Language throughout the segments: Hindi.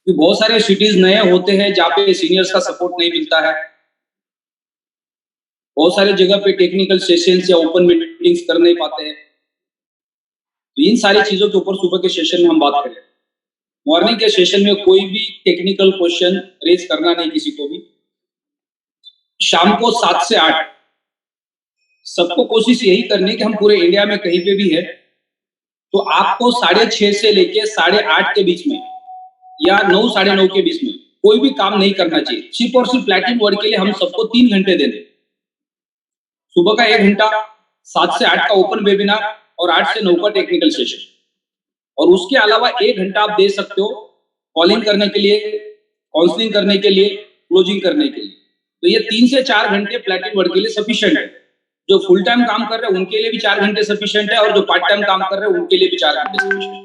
कि बहुत सारे सिटीज नए होते हैं जहाँ पे सीनियर्स का सपोर्ट नहीं मिलता है। बहुत सारे जगह पे टेक्निकल सेशंस या ओपन मीटिंग्स कर नहीं पाते हैं। तो इन सारी चीजों के ऊपर सुबह के सेशन में हम बात करें। मॉर्निंग के सेशन में कोई भी टेक्निकल क्वेश्चन रेज करना नहीं किसी को भी। शाम को 7 से 8 सबको कोशिश यही करनी है कि हम पूरे इंडिया में कहीं पे भी है तो आपको 6:30 से लेके 8:30 के बीच में या 9 साढ़े 9 के बीच में कोई भी काम नहीं करना चाहिए। सिर्फ और सिर्फ प्लैटिनम वर्ड के लिए हम सबको 3 घंटे दे दें। सुबह का 1 घंटा, 7 से 8 का ओपन वेबिनार और 8 से 9 का टेक्निकल सेशन। और उसके अलावा 1 घंटा आप दे सकते हो कॉलिंग करने के लिए, काउंसलिंग करने के लिए, क्लोजिंग करने के लिए। तो ये 3 से 4 घंटे प्लैटिनम वर्ड के लिए सफिशिएंट है। जो फुल टाइम काम कर रहे हैं उनके लिए भी 4 घंटे सफिशिएंट है और जो पार्ट टाइम काम कर रहे हैं उनके लिए भी 4 घंटे सफिशिएंट है।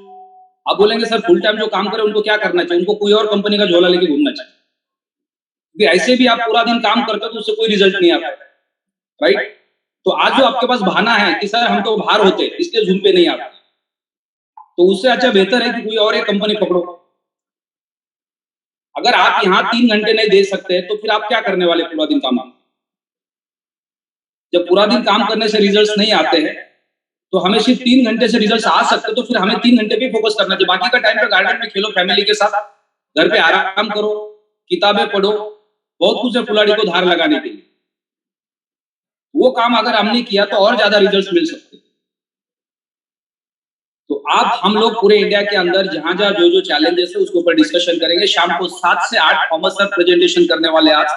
आप बोलेंगे सर फुल टाइम जो काम कर रहे हैं उनको क्या करना चाहिए? उनको कोई और कंपनी का झोला लेके घूमना चाहिए, क्योंकि ऐसे भी आप पूरा दिन काम करते हो तो उससे कोई रिजल्ट नहीं आता, राइट? तो आज जो आपके पास बहाना है कि सर हम तो बाहर होते इसलिए जूम पे नहीं आते, तो उससे अच्छा बेहतर है कि कोई और एक कंपनी पकड़ो। अगर आप यहाँ 3 घंटे नहीं दे सकते तो फिर आप क्या करने वाले पूरा दिन काम? जब पूरा दिन काम करने से रिजल्ट्स नहीं आते हैं तो हमें सिर्फ 3 घंटे से रिजल्ट्स आ सकते, तो फिर हमें 3 घंटे पे फोकस करना चाहिए। बाकी का टाइम पे गार्डन में खेलो फैमिली के साथ, घर पे आराम करो, किताबें पढ़ो, बहुत कुछ है फुलाड़ी को धार लगाने के लिए। वो काम अगर हमने किया तो और ज्यादा रिजल्ट्स मिल सकते। तो आप हम लोग पूरे इंडिया के अंदर जहां जहां जो जो चैलेंजेस है उसके ऊपर डिस्कशन करेंगे। शाम को 7 से 8 थॉमस सर प्रेजेंटेशन करने वाले आज,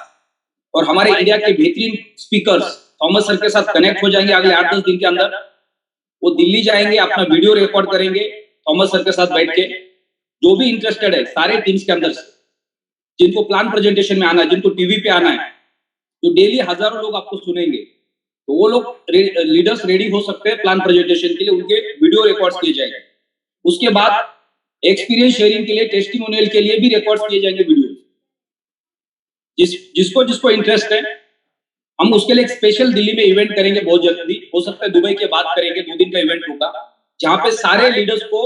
और हमारे इंडिया के बेहतरीन स्पीकर्स थॉमस सर के साथ कनेक्ट हो जाएंगे अगले 8-10 दिन के अंदर। वो दिल्ली जाएंगे, अपना वीडियो रिकॉर्ड करेंगे थॉमस सर के साथ बैठ के। जो भी इंटरेस्टेड है सारे टीम्स के अंदर से, जिनको प्लान प्रेजेंटेशन में आना है, जिनको टीवी पे आना है, जो डेली हजारों लोग आपको सुनेंगे, तो वो लोग लीडर्स रेडी हो सकते हैं प्लान प्रेजेंटेशन के लिए। उनके वीडियो रिकॉर्ड्स किए जाएंगे। उसके बाद एक्सपीरियंस शेयरिंग के लिए, टेस्टिमोनियल के लिए भी रिकॉर्ड्स किए जाएंगे वीडियो। जिसको जिसको इंटरेस्ट है, हम उसके लिए एक स्पेशल दिल्ली में इवेंट करेंगे बहुत जल्दी। हो सकता है दुबई के बाद करेंगे, 2 दिन का इवेंट होगा जहां पे सारे लीडर्स को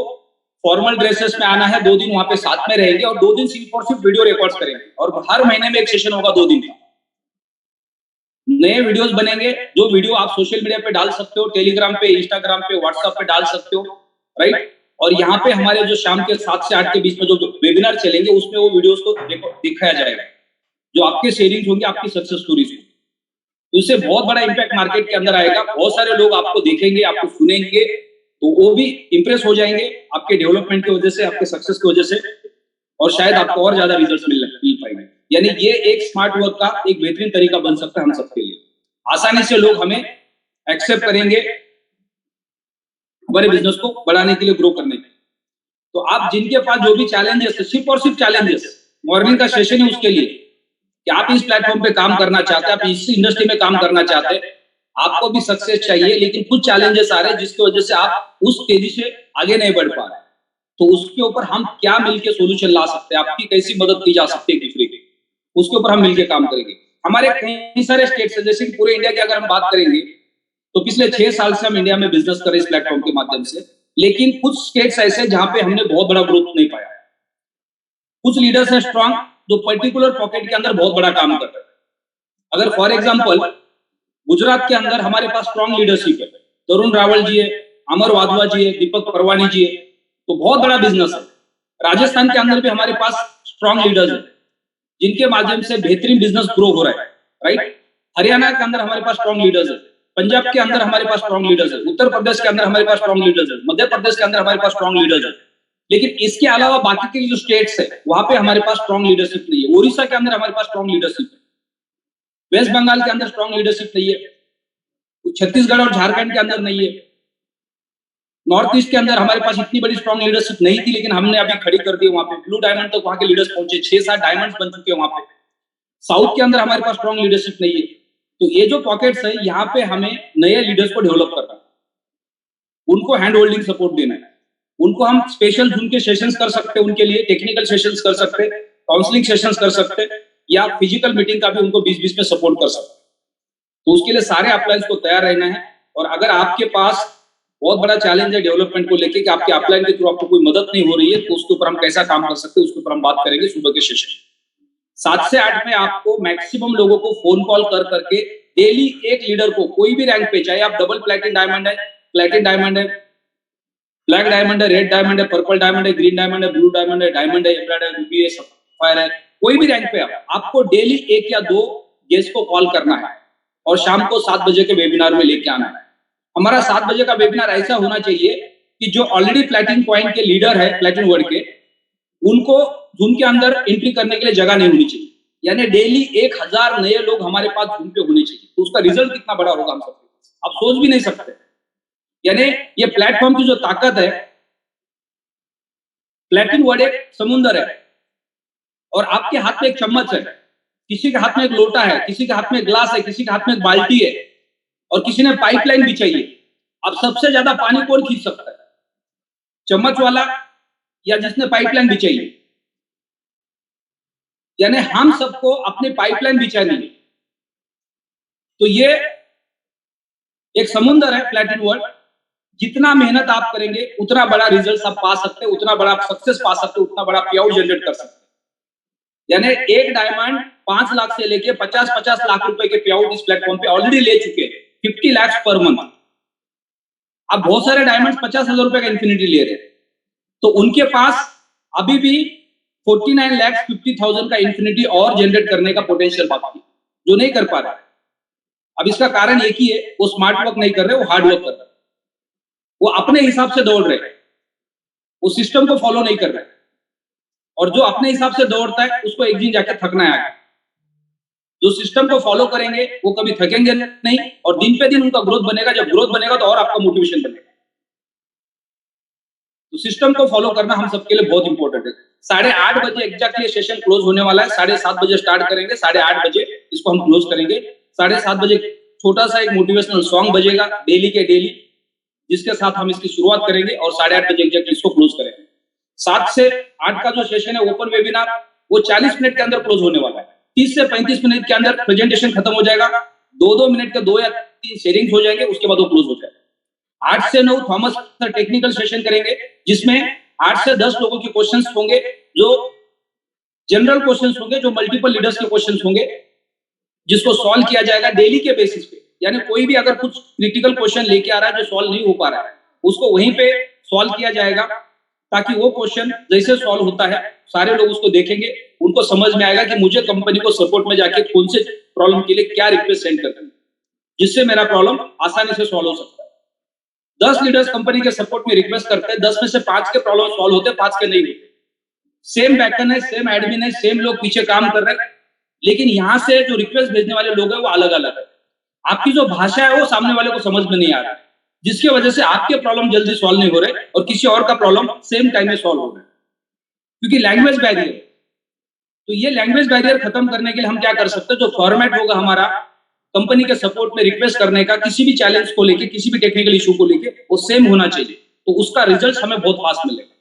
फॉर्मल ड्रेसेस में आना है। 2 दिन वहां पे साथ में रहेंगे और 2 दिन सिर्फ और सिर्फ वीडियो रिकॉर्ड्स करेंगे। और हर महीने में एक सेशन होगा 2 दिन का। नए वीडियोस बनेंगे, जो वीडियो आप सोशल मीडिया पे डाल सकते हो, टेलीग्राम पे, इंस्टाग्राम पे, व्हाट्सएप पे डाल सकते हो, राइट? और यहाँ पे हमारे जो शाम के 7 से 8 के बीच में जो वेबिनार चलेंगे उसमें वो वीडियोस को दिखाया जाएगा, जो आपके शेयरिंग होंगे, आपकी सक्सेस स्टोरीज होंगी। तो इससे बहुत बड़ा इंपैक्ट मार्केट के अंदर आएगा। बहुत सारे लोग आपको देखेंगे, आपको सुनेंगे, तो वो भी इंप्रेस हो जाएंगे आपके डेवलपमेंट की वजह से, आपके सक्सेस की वजह से, और शायद आपको और ज्यादा रिजल्ट्स मिल पाएंगे। यानी ये एक स्मार्ट वर्क का एक बेहतरीन तरीका बन सकता है हम सबके लिए। आसानी से लोग हमें एक्सेप्ट करेंगे हमारे बिजनेस को बढ़ाने के लिए, ग्रो करने के लिए। तो आप जिनके पास जो भी चैलेंजेस है, सिर्फ और सिर्फ चैलेंजेस, मॉर्निंग का सेशन है उसके लिए कि आप इस प्लेटफॉर्म पे काम करना चाहते हैं, आप इस इंडस्ट्री में काम करना चाहते हैं, आपको भी सक्सेस चाहिए, लेकिन कुछ चैलेंजेस आ रहे हैं जिसकी वजह से आप उस तेजी से आगे नहीं बढ़ पा रहे। तो उसके ऊपर हम क्या मिलकर सोल्यूशन ला सकते हैं, आपकी कैसी मदद की जा सकती है दूसरे की, उसके ऊपर हम मिलकर काम करेंगे। हमारे कई सारे स्टेट्स हैं, जैसे कि पूरे इंडिया की अगर हम बात करेंगे तो पिछले 6 साल से हम इंडिया में बिजनेस कर रहे हैं इस प्लेटफॉर्म के माध्यम से। लेकिन कुछ स्टेट्स ऐसे जहां पे हमने बहुत बड़ा ग्रोथ नहीं पाया। कुछ लीडर्स हैं स्ट्रांग जो पर्टिकुलर पॉकेट के अंदर बहुत बड़ा काम कर रहे हैं। अगर फॉर एग्जांपल गुजरात के अंदर हमारे पास स्ट्रांग लीडरशिप है, तरुण रावल जी है, अमर वाधवा जी है, दीपक परवानी जी है, तो बहुत बड़ा बिजनेस है। राजस्थान के अंदर भी हमारे पास स्ट्रांग लीडर्स है जिनके माध्यम से बेहतरीन बिजनेस ग्रो हो रहा है, राइट? हरियाणा के अंदर हमारे पास स्ट्रांग लीडर्स है, पंजाब के अंदर हमारे पास स्ट्रांग लीडर्स है, उत्तर प्रदेश के अंदर हमारे पास स्ट्रांग लीडर्स है, मध्य प्रदेश के अंदर हमारे पास स्ट्रांग लीडर्स है। लेकिन इसके अलावा बाकी के जो स्टेट्स है वहां पे हमारे पास स्ट्रांग लीडरशिप नहीं है। ओडिशा के अंदर हमारे पास स्ट्रांग लीडरशिप है, वेस्ट बंगाल के अंदर स्ट्रांग लीडरशिप नहीं है, छत्तीसगढ़ और झारखंड के अंदर नहीं है, नॉर्थ ईस्ट के अंदर हमारे पास इतनी बड़ी स्ट्रांग लीडरशिप नहीं थी, लेकिन हमने अभी खड़ी कर दी। वहां पे ब्लू डायमंड तक वहां के लीडर्स पहुंचे, 6-7 डायमंड्स बन चुके हैं वहां पे। साउथ के अंदर हमारे पास स्ट्रांग लीडरशिप नहीं है। तो ये जो पॉकेट्स है, यहाँ पे हमें नए लीडर्स को डेवलप करना है, उनको हैंड होल्डिंग सपोर्ट देना है, उनको हम स्पेशल जूम के सेशंस कर सकते हैं, उनके लिए टेक्निकल सेशंस कर सकते हैं, काउंसलिंग सेशंस कर सकते हैं, या फिजिकल मीटिंग का भी उनको 20-20 में सपोर्ट कर सकते हैं। तो उसके लिए सारे अप्लायंस को तैयार रहना है। और अगर आपके पास बहुत बड़ा चैलेंज है डेवलपमेंट को लेके कि आपके अपलाइन के थ्रू आपको कोई मदद नहीं हो रही है, तो उसके ऊपर हम कैसा काम कर सकते हैं, उसके ऊपर हम बात करेंगे सुबह के सेशन 7 से 8 में। आपको मैक्सिमम लोगों को फोन कॉल कर करके डेली एक लीडर को, कोई भी रैंक पे, चाहे आप डबल प्लैटिनम डायमंड है, प्लैटिनम डायमंड है, ब्लैक डायमंड है, रेड डायमंड है, पर्पल डायमंड है, ग्रीन डायमंड है, ब्लू डायमंड है, डायमंड है, एमराल्ड है, रूबी है, सफायर है, कोई भी रैंक पे आपको डेली 1 या 2 गेस्ट को कॉल करना है और शाम को 7 बजे के वेबिनार में लेके आना है। हमारा 7 बजे का वेबिनार ऐसा होना चाहिए कि जो ऑलरेडी प्लैटिनम पॉइंट के लीडर है प्लैटिनम वर्ल्ड के, उनको जूम के अंदर एंट्री करने के लिए जगह नहीं होनी चाहिए। यानी डेली 1000 नए लोग हमारे पास जूम पे होने चाहिए। तो उसका रिजल्ट कितना बड़ा होगा हम सबके पास, आप सोच भी नहीं सकते। यानी ये प्लेटफॉर्म की जो ताकत है, प्लैटिनम वर्ल्ड एक समुंदर है और आपके हाथ में एक चम्मच है, किसी के हाथ में एक लोटा है, किसी के हाथ में एक ग्लास है, किसी के हाथ में एक बाल्टी है और किसी ने पाइपलाइन बिछाई है। अब सबसे ज्यादा पानी कौन खींच सकता है, चम्मच वाला या जिसने पाइपलाइन बिछाई है? यानी हम सबको अपनी पाइपलाइन बिछानी है। तो ये एक समुंदर है प्लैटिनम वर्ल्ड। जितना मेहनत आप करेंगे उतना बड़ा रिजल्ट आप पा सकते हैं, उतना बड़ा सक्सेस पा सकते हैं, उतना बड़ा पे आउट जनरेट कर सकते हैं। यानी एक डायमंड 5 लाख से लेके 50-50 लाख रुपए के पे आउट इस प्लेटफॉर्म पे ऑलरेडी ले चुके हैं, 50 लाख पर मंथ। अब बहुत सारे डायमंड 50,000 रुपए का इन्फिनिटी ले रहे हैं, तो उनके पास अभी भी 49,50,000 का इन्फिनिटी और जनरेट करने का पोटेंशियल बाकी है, जो नहीं कर पा रहे। अब इसका कारण एक ही है, वो स्मार्ट वर्क नहीं कर रहे, वो हार्ड वर्क कर रहे। वो अपने हिसाब से दौड़ रहे, वो सिस्टम को फॉलो नहीं कर रहे। और जो अपने हिसाब से दौड़ता है उसको एक दिन जाके थकना है। जो सिस्टम को फॉलो करेंगे वो कभी थकेंगे नहीं और दिन पे दिन उनका ग्रोथ बनेगा। जब ग्रोथ बनेगा तो और आपका मोटिवेशन बनेगा। तो सिस्टम को फॉलो करना हम सबके लिए बहुत इंपॉर्टेंट है। 8:30 बजे एग्जैक्टली सेशन क्लोज होने वाला है। 7:30 बजे स्टार्ट करेंगे, 8:30 बजे इसको हम क्लोज करेंगे। 7:30 बजे छोटा सा एक मोटिवेशनल सॉन्ग बजेगा डेली के डेली, जिसके साथ हम इसकी शुरुआत करेंगे और 8:30 बजे एग्जैक्टली इसको क्लोज करेंगे। 7 से 8 का जो सेशन है ओपन वेबिनार, वो 40 मिनट के अंदर क्लोज होने वाला है। 30 से 35 मिनट के अंदर प्रेजेंटेशन खत्म हो जाएगा। 2-2 मिनट के 2 या 3 शेयरिंग हो जाएंगे, उसके बाद वो क्लोज हो जाएगा। 8 से 9 थॉमस सर टेक्निकल सेशन करेंगे, जिसमें 8 से 10 लोगों के क्वेश्चंस होंगे, जो जनरल क्वेश्चंस होंगे, जो मल्टीपल लीडर्स के क्वेश्चंस होंगे, जिसको सॉल्व किया जाएगा डेली के बेसिस पे। यानी कोई भी अगर कुछ क्रिटिकल क्वेश्चन लेके आ रहा है जो सॉल्व नहीं हो पा रहा है, उसको वहीं पे सॉल्व किया जाएगा, ताकि वो क्वेश्चन जैसे सॉल्व होता है सारे लोग उसको देखेंगे, उनको समझ में आएगा कि मुझे कंपनी को सपोर्ट में जाके कौन से प्रॉब्लम के लिए क्या रिक्वेस्ट सेंड करनी है, जिससे मेरा प्रॉब्लम आसानी से सॉल्व हो सकता है। 10 लीडर्स कंपनी के सपोर्ट में रिक्वेस्ट करते हैं, 10 में से 5 के प्रॉब्लम सॉल्व होते हैं, 5 के नहीं होते। सेम बैकएंड है, सेम एडमिन है, सेम लोग पीछे काम कर रहे हैं, लेकिन यहाँ से जो रिक्वेस्ट भेजने वाले लोग हैं वो अलग अलग है। आपकी जो भाषा है वो सामने वाले को समझ में नहीं आ रहा है, जिसकी वजह से आपके प्रॉब्लम जल्दी सॉल्व नहीं हो रहे और किसी और का प्रॉब्लम सेम टाइम में सॉल्व हो रहा है, क्योंकि लैंग्वेज बैरियर। तो ये लैंग्वेज बैरियर खत्म करने के लिए हम क्या कर सकते हैं, जो फॉर्मेट होगा हमारा कंपनी के सपोर्ट में रिक्वेस्ट करने का, किसी भी चैलेंज को लेके, किसी भी टेक्निकल इशू को लेके, वो सेम होना चाहिए। तो उसका रिजल्ट हमें बहुत फास्ट मिलेगा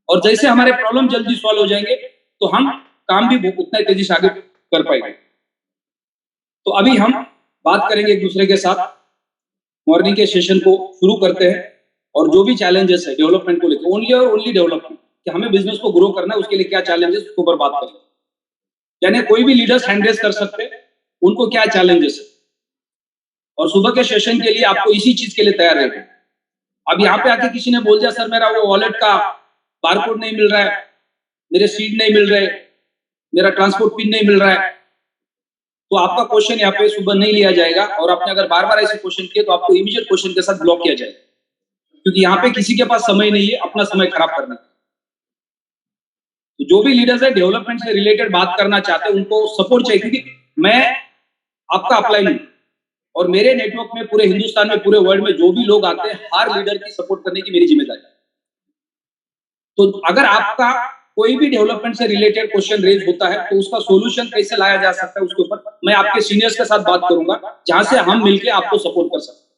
और जैसे हमारे प्रॉब्लम जल्दी सॉल्व हो जाएंगे तो हम काम भी उतना तेजी से आगे कर पाएंगे। तो अभी हम बात करेंगे एक दूसरे के साथ, मॉर्निंग के सेशन को शुरू करते हैं और जो भी चैलेंजेस है डेवलपमेंट को लेकर, ओनली और ओनली डेवलपमेंट, कि हमें बिजनेस को ग्रो करना है, उसके लिए क्या चैलेंजेस, उसके ऊपर बात करेंगे। यानी कोई भी लीडर्स हैंड रेज कर सकते हैं, उनको क्या चैलेंजेस है, और सुबह के सेशन के लिए आपको इसी चीज के लिए तैयार रहना है। अब यहाँ पे आके किसी ने बोल दिया सर मेरा वो वॉलेट का बारकोड नहीं मिल रहा है, मेरे सीड नहीं मिल रहे, मेरा ट्रांसपोर्ट पिन नहीं मिल रहा है, तो आपका क्वेश्चन यहाँ पे सुबह नहीं लिया जाएगा। और आपने अगर बार बार ऐसे क्वेश्चन किए तो आपको इमीडिएट क्वेश्चन के साथ ब्लॉक किया जाएगा, क्योंकि यहाँ पे किसी के पास समय नहीं है अपना समय खराब करने का। तो जो भी लीडर्स है डेवलपमेंट से रिलेटेड बात करना चाहते हैं, उनको सपोर्ट चाहिए, क्योंकि मैं आपका अपलाइन हूं और मेरे नेटवर्क में पूरे हिंदुस्तान में, पूरे वर्ल्ड में जो भी लोग आते हैं, हर लीडर की सपोर्ट करने की मेरी जिम्मेदारी है। तो अगर आपका कोई भी डेवलपमेंट से रिलेटेड क्वेश्चन रेज होता है तो उसका सॉल्यूशन कैसे लाया जा सकता है, उसके ऊपर मैं आपके सीनियर्स के साथ बात करूंगा, जहां से हम मिलकर आपको सपोर्ट कर सकते हैं।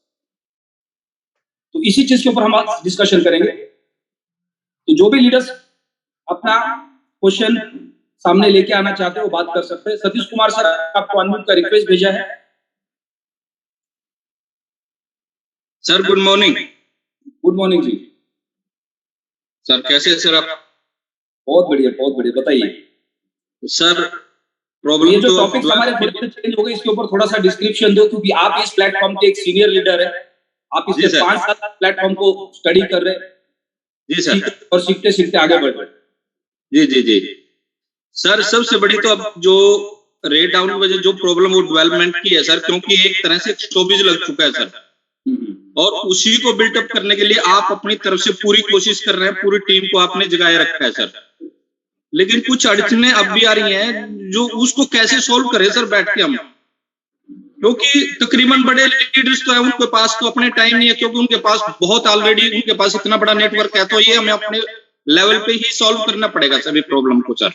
तो इसी चीज के ऊपर हम आज डिस्कशन करेंगे। तो जो भी लीडर्स अपना क्वेश्चन सामने लेके आना चाहते हैं वो बात कर सकते हैं। सतीश कुमार सर, आपको अनम्यूट का रिक्वेस्ट भेजा है। Sir good morning. Good morning ji. Sir कैसे हैं सर आप? बहुत बढ़िया बताइए सर ये प्रॉब्लम जो तो टॉपिक्स हमारे थोड़े से चेंज हो गए, इसके ऊपर थोड़ा सा डिस्क्रिप्शन दो, क्योंकि आप इस प्लेटफॉर्म के एक सीनियर लीडर है। आप जी पिछले सर। 5 साल प्लेटफॉर्म को स्टडी कर रहे हैं, जी सर। और सीखते सीखते आगे बढ़ रहे हैं। जी जी जी सर, सबसे बड़ी तो अब जो रेट डाउन की वजह जो प्रॉब्लम वो डेवलपमेंट की है सर, क्योंकि एक तरह से स्टॉपेज लग चुका है सर, और उसी को बिल्टअप करने के लिए आप अपनी तरफ से पूरी कोशिश कर रहे हैं, पूरी टीम को आपने जगाए रखा है सर, लेकिन कुछ अड़चने अब भी आ रही हैं जो उसको कैसे सोल्व करें सर बैठ के हम, क्योंकि तकरीबन बड़े लीडर्स तो है, उनके पास तो अपने टाइम नहीं है, क्योंकि उनके पास बहुत ऑलरेडी उनके पास इतना बड़ा नेटवर्क है, तो ये हमें अपने लेवल पे ही सॉल्व करना पड़ेगा सभी प्रॉब्लम को सर।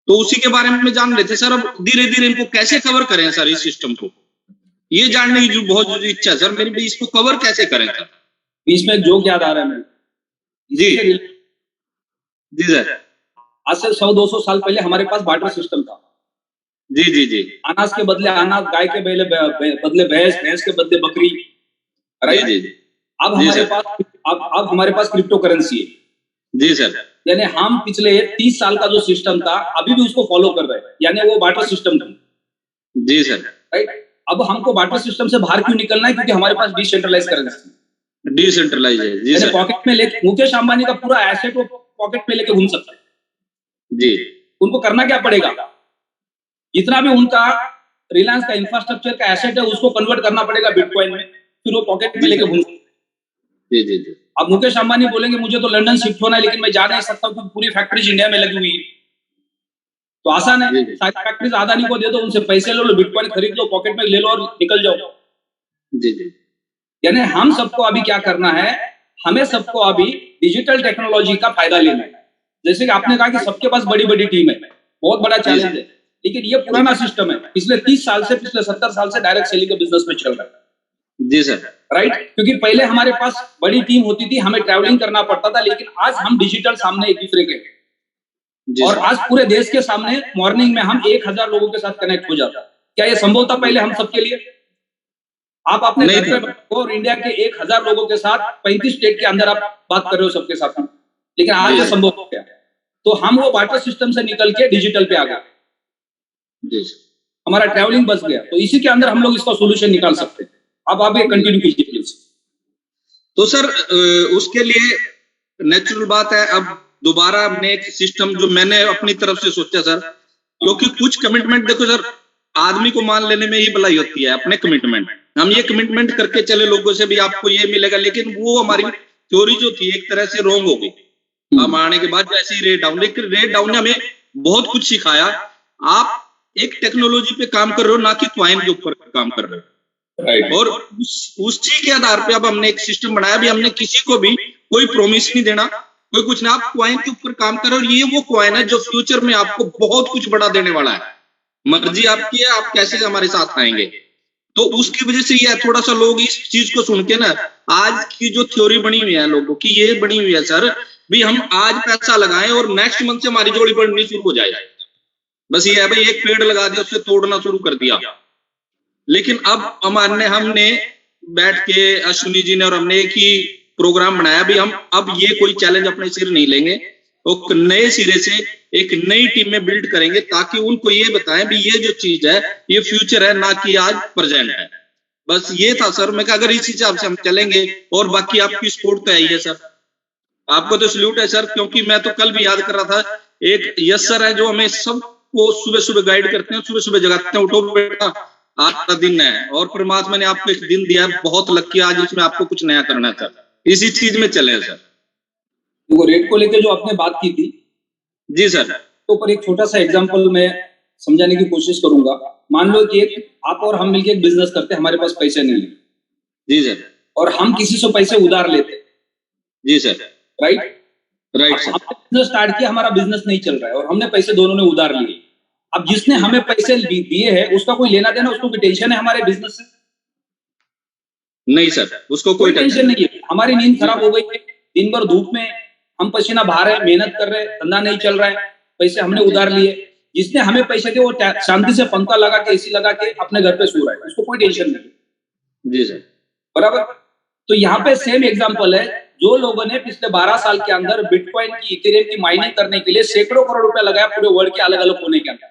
तो उसी के बारे में जान लेते सर, अब धीरे धीरे इनको कैसे कवर करें सर, इस सिस्टम को ये जानने की जो बहुत इच्छा है सर मेरी भी, इसको कवर कैसे करें सर। बीच में एक जोक याद आ रहा है मेरे जी जी सर। आज से 100-200 साल पहले हमारे पास बार्टर सिस्टम था। जी जी जी अनाज के बदले अनाज, गाय के बदले भैंस, भैंस के बदले बकरी, राइट। जी जी अब हमारे पास अब हमारे पास क्रिप्टो करेंसी है। जी सर। यानी हम पिछले 30 साल का जो सिस्टम था अभी भी उसको फॉलो कर रहे हैं, यानी वो बार्टर सिस्टम था। जी सर। राइट। अब हमको बार्टर सिस्टम से बाहर क्यों निकलना है? क्योंकि हमारे पास डिसेंट्रलाइज करेंसी, डिसेंट्रलाइज है। जी सर। पॉकेट में लेके मुकेश अंबानी का पूरा एसेट वो पॉकेट में लेके घूम सकता है। जी। उनको करना क्या पड़ेगा? जितना भी उनका रिलायंस का इंफ्रास्ट्रक्चर का एसेट है उसको कन्वर्ट करना पड़ेगा बिटकॉइन में, फिर वो पॉकेट में लेके घूम सकते हैं। जी जी जी। अब मुकेश अंबानी बोलेंगे मुझे तो लंदन शिफ्ट होना है, लेकिन मैं जा नहीं सकता क्योंकि पूरी फैक्ट्रीज इंडिया में लगी हुई है। तो आसान है, सारी फैक्ट्रीज अदानी को दे दो, उनसे पैसे ले लो, बिटकॉइन खरीद लो, पॉकेट में ले लो और निकल जाओ। जी जी। यानी हम सबको अभी क्या करना है, हमें सबको अभी डिजिटल टेक्नोलॉजी का फायदा लेना है। जैसे कि आपने कहा कि सबके पास बड़ी बड़ी टीम है, बहुत बड़ा चैलेंज है, लेकिन ये पुराना सिस्टम है, पिछले 30 साल से, पिछले 70 साल से डायरेक्ट सेलिंग के बिजनेस में चल रहा है। जी सर। राइट। क्योंकि पहले हमारे पास बड़ी टीम होती थी, हमें ट्रैवलिंग करना पड़ता था, लेकिन आज हम डिजिटल सामने एक दूसरे के, और आज पूरे देश के सामने मॉर्निंग में हम 1000 लोगों के साथ कनेक्ट हो जाता। क्या ये संभव था पहले हम सबके लिए? आप अपने घर पे और इंडिया के 1000 लोगों के साथ 35 स्टेट के अंदर आप बात कर रहे हो सबके साथ में, लेकिन आज ये संभव हो गया। तो हम वो बार्टर सिस्टम से निकल के डिजिटल पे आ गए, हमारा ट्रैवलिंग बच गया। तो इसी के अंदर हम लोग इसका सोल्यूशन निकाल सकते हैं। अब आप ये कंटिन्यू कीजिए प्लीज। तो सर उसके लिए नेचुरल बात है, अब दोबारा हमने एक सिस्टम जो मैंने अपनी तरफ से सोचा सर, क्योंकि कुछ कमिटमेंट देखो सर, आदमी को मान लेने में ही भलाई होती है, अपने कमिटमेंट हम ये कमिटमेंट करके चले लोगों से भी आपको ये मिलेगा, लेकिन वो हमारी थ्योरी जो थी एक तरह से रॉन्ग हो गई। हम आने के बाद जैसे ही रेट डाउन, लेकिन रेट डाउन ने हमें बहुत कुछ सिखाया। आप एक टेक्नोलॉजी पे काम कर रहे हो, ना कि क्वाइन के ऊपर काम कर रहे हो। Right. और उसी के आधार पे अब हमने एक सिस्टम बनाया, भी हमने किसी को भी कोई प्रॉमिस नहीं देना, कोई कुछ ना, आप क्वाइन के ऊपर काम करो, और ये वो क्वाइन है जो फ्यूचर में आपको बहुत कुछ बड़ा देने वाला है। मर्जी आपकी है, आप कैसे हमारे साथ आएंगे। तो उसकी वजह से ये थोड़ा सा लोग इस चीज को सुन के ना, आज की जो थ्योरी बनी हुई है लोगों की, ये बनी हुई है सर भी हम आज पैसा लगाएं और नेक्स्ट मंथ से हमारी जोड़ी बढ़नी शुरू हो जाए। बस ये है भाई, एक पेड़ लगा दिया, उससे तोड़ना शुरू कर दिया। लेकिन अब हमने बैठ के अश्विनी जी ने और हमने एक ही प्रोग्राम बनाया भी, हम अब ये कोई चैलेंज अपने सिर नहीं लेंगे, और नए सिरे से एक नई टीम में बिल्ड करेंगे, ताकि उनको ये बताएं भी ये जो चीज है ये फ्यूचर है, ना कि आज प्रेजेंट है। बस ये था सर, मैं अगर इस हिसाब से हम चलेंगे, और बाकी आपकी सपोर्ट तो है ही है सर, आपको तो सल्यूट है सर, क्योंकि मैं तो कल भी याद कर रहा था, एक यस सर है जो हमें सबको सुबह सुबह गाइड करते हैं, सुबह सुबह जगाते हैं, उठो बेटा आज का दिन है, और परमात्मा ने आपको एक दिन दिया है, बहुत लकी, आज इसमें आपको कुछ नया करना है सर, इसी चीज में चले सर। वो रेट को लेकर जो आपने बात की थी, जी सर, तो पर एक छोटा सा एग्जांपल मैं समझाने की कोशिश करूंगा। मान लो कि आप और हम मिलकर एक बिजनेस करते हैं, हमारे पास पैसे नहीं है। जी सर। और हम किसी से पैसे उधार लेते। जी सर। Right right sir. हमने बिजनेस स्टार्ट किया, हमारा बिजनेस नहीं चल रहा है, और हमने पैसे दोनों ने उधार लिए। अब जिसने हमें पैसे दिए हैं उसका कोई लेना देना, उसको कोई टेंशन है हमारे बिजनेस से? नहीं सर, उसको कोई टेंशन नहीं है। हमारी नींद खराब हो गई है, दिन भर धूप में हम पसीना बहा रहे हैं, मेहनत कर रहे हैं, धंधा नहीं चल रहा है, पैसे हमने उधार लिए। जिसने हमें पैसे दिए वो शांति से पंखा लगा के, एसी लगा के अपने घर पे सो रहा है, उसको कोई टेंशन नहीं। जी सर। बराबर। तो यहाँ पे सेम एग्जांपल है, जो लोगों ने पिछले 12 साल के अंदर बिटकॉइन की, इथेरियम की माइनिंग करने के लिए सैकड़ों करोड़ रुपया लगाया पूरे वर्ल्ड के अलग अलग कोने के अंदर,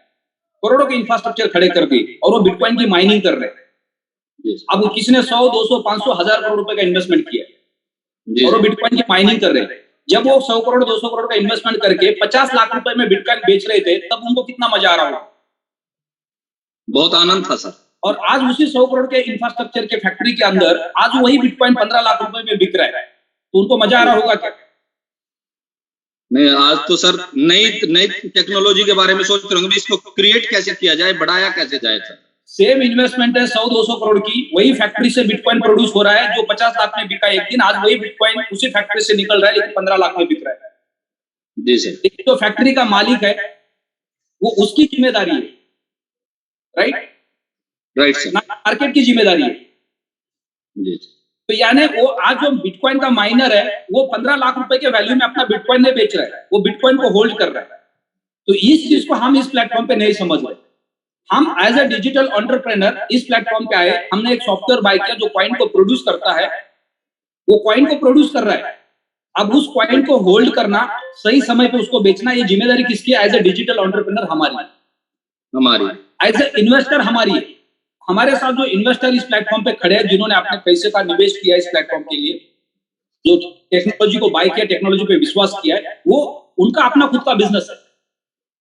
करोड़ों के इंफ्रास्ट्रक्चर खड़े कर दिए और वो बिटकॉइन की माइनिंग कर रहे हैं। अब किसी ने 100, 200, 500, 1000 करोड़ रुपए का इन्वेस्टमेंट किया और वो बिटकॉइन की माइनिंग कर रहे हैं। जब वो 100 करोड़ 200 करोड़ का इन्वेस्टमेंट करके 50 लाख रुपए में बिटकॉइन बेच रहे थे, तब उनको कितना मजा आ रहा होगा। बहुत आनंद था सर। और आज उसी 100 करोड़ के इंफ्रास्ट्रक्चर के फैक्ट्री के अंदर आज वही बिटकॉइन 15 लाख रुपए में बिक रहा है, तो उनको मजा आ रहा होगा क्या? नहीं, आज तो सर नई टेक्नोलॉजी के बारे में सोच रहे होंगे, इसको क्रिएट कैसे किया जाए, बढ़ाया कैसे जाए सर। सेम इन्वेस्टमेंट है 100-200 करोड़ की, वही फैक्ट्री से बिटकॉइन प्रोड्यूस हो रहा है जो 50 लाख में बिका एक दिन, आज वही बिटकॉइन उसी फैक्ट्री से निकल रहा है लेकिन 15 लाख में बिक रहा है। जी सर। लेकिन जो फैक्ट्री का मालिक है वो उसकी जिम्मेदारी है, राइट सर, मार्केट की जिम्मेदारी है। जी। तो यानी वो आज जो बिटकॉइन का माइनर है वो 15 लाख रुपए के वैल्यू में अपना बिटकॉइन नहीं बेच रहा है, वो बिटकॉइन को होल्ड कर रहा है। तो इस चीज को हम इस प्लेटफॉर्म पे नहीं समझ रहे। हम एज ए डिजिटल एंटरप्रेन्योर इस प्लेटफॉर्म पे आए, हमने एक सॉफ्टवेयर बाय किया जो कॉइन को प्रोड्यूस करता है, वो कॉइन को प्रोड्यूस कर रहा है। अब उस कॉइन को होल्ड करना, सही समय पे उसको बेचना, ये जिम्मेदारी किसकी है? एज ए डिजिटल एंटरप्रेन्योर हमारी, एज ए इन्वेस्टर हमारी है। हमारे साथ जो इन्वेस्टर इस प्लेटफॉर्म पे खड़े हैं, जिन्होंने अपने पैसे का निवेश किया इस प्लेटफॉर्म के लिए, जो टेक्नोलॉजी को बाय किया, टेक्नोलॉजी पे विश्वास किया है, वो उनका अपना खुद का बिजनेस है।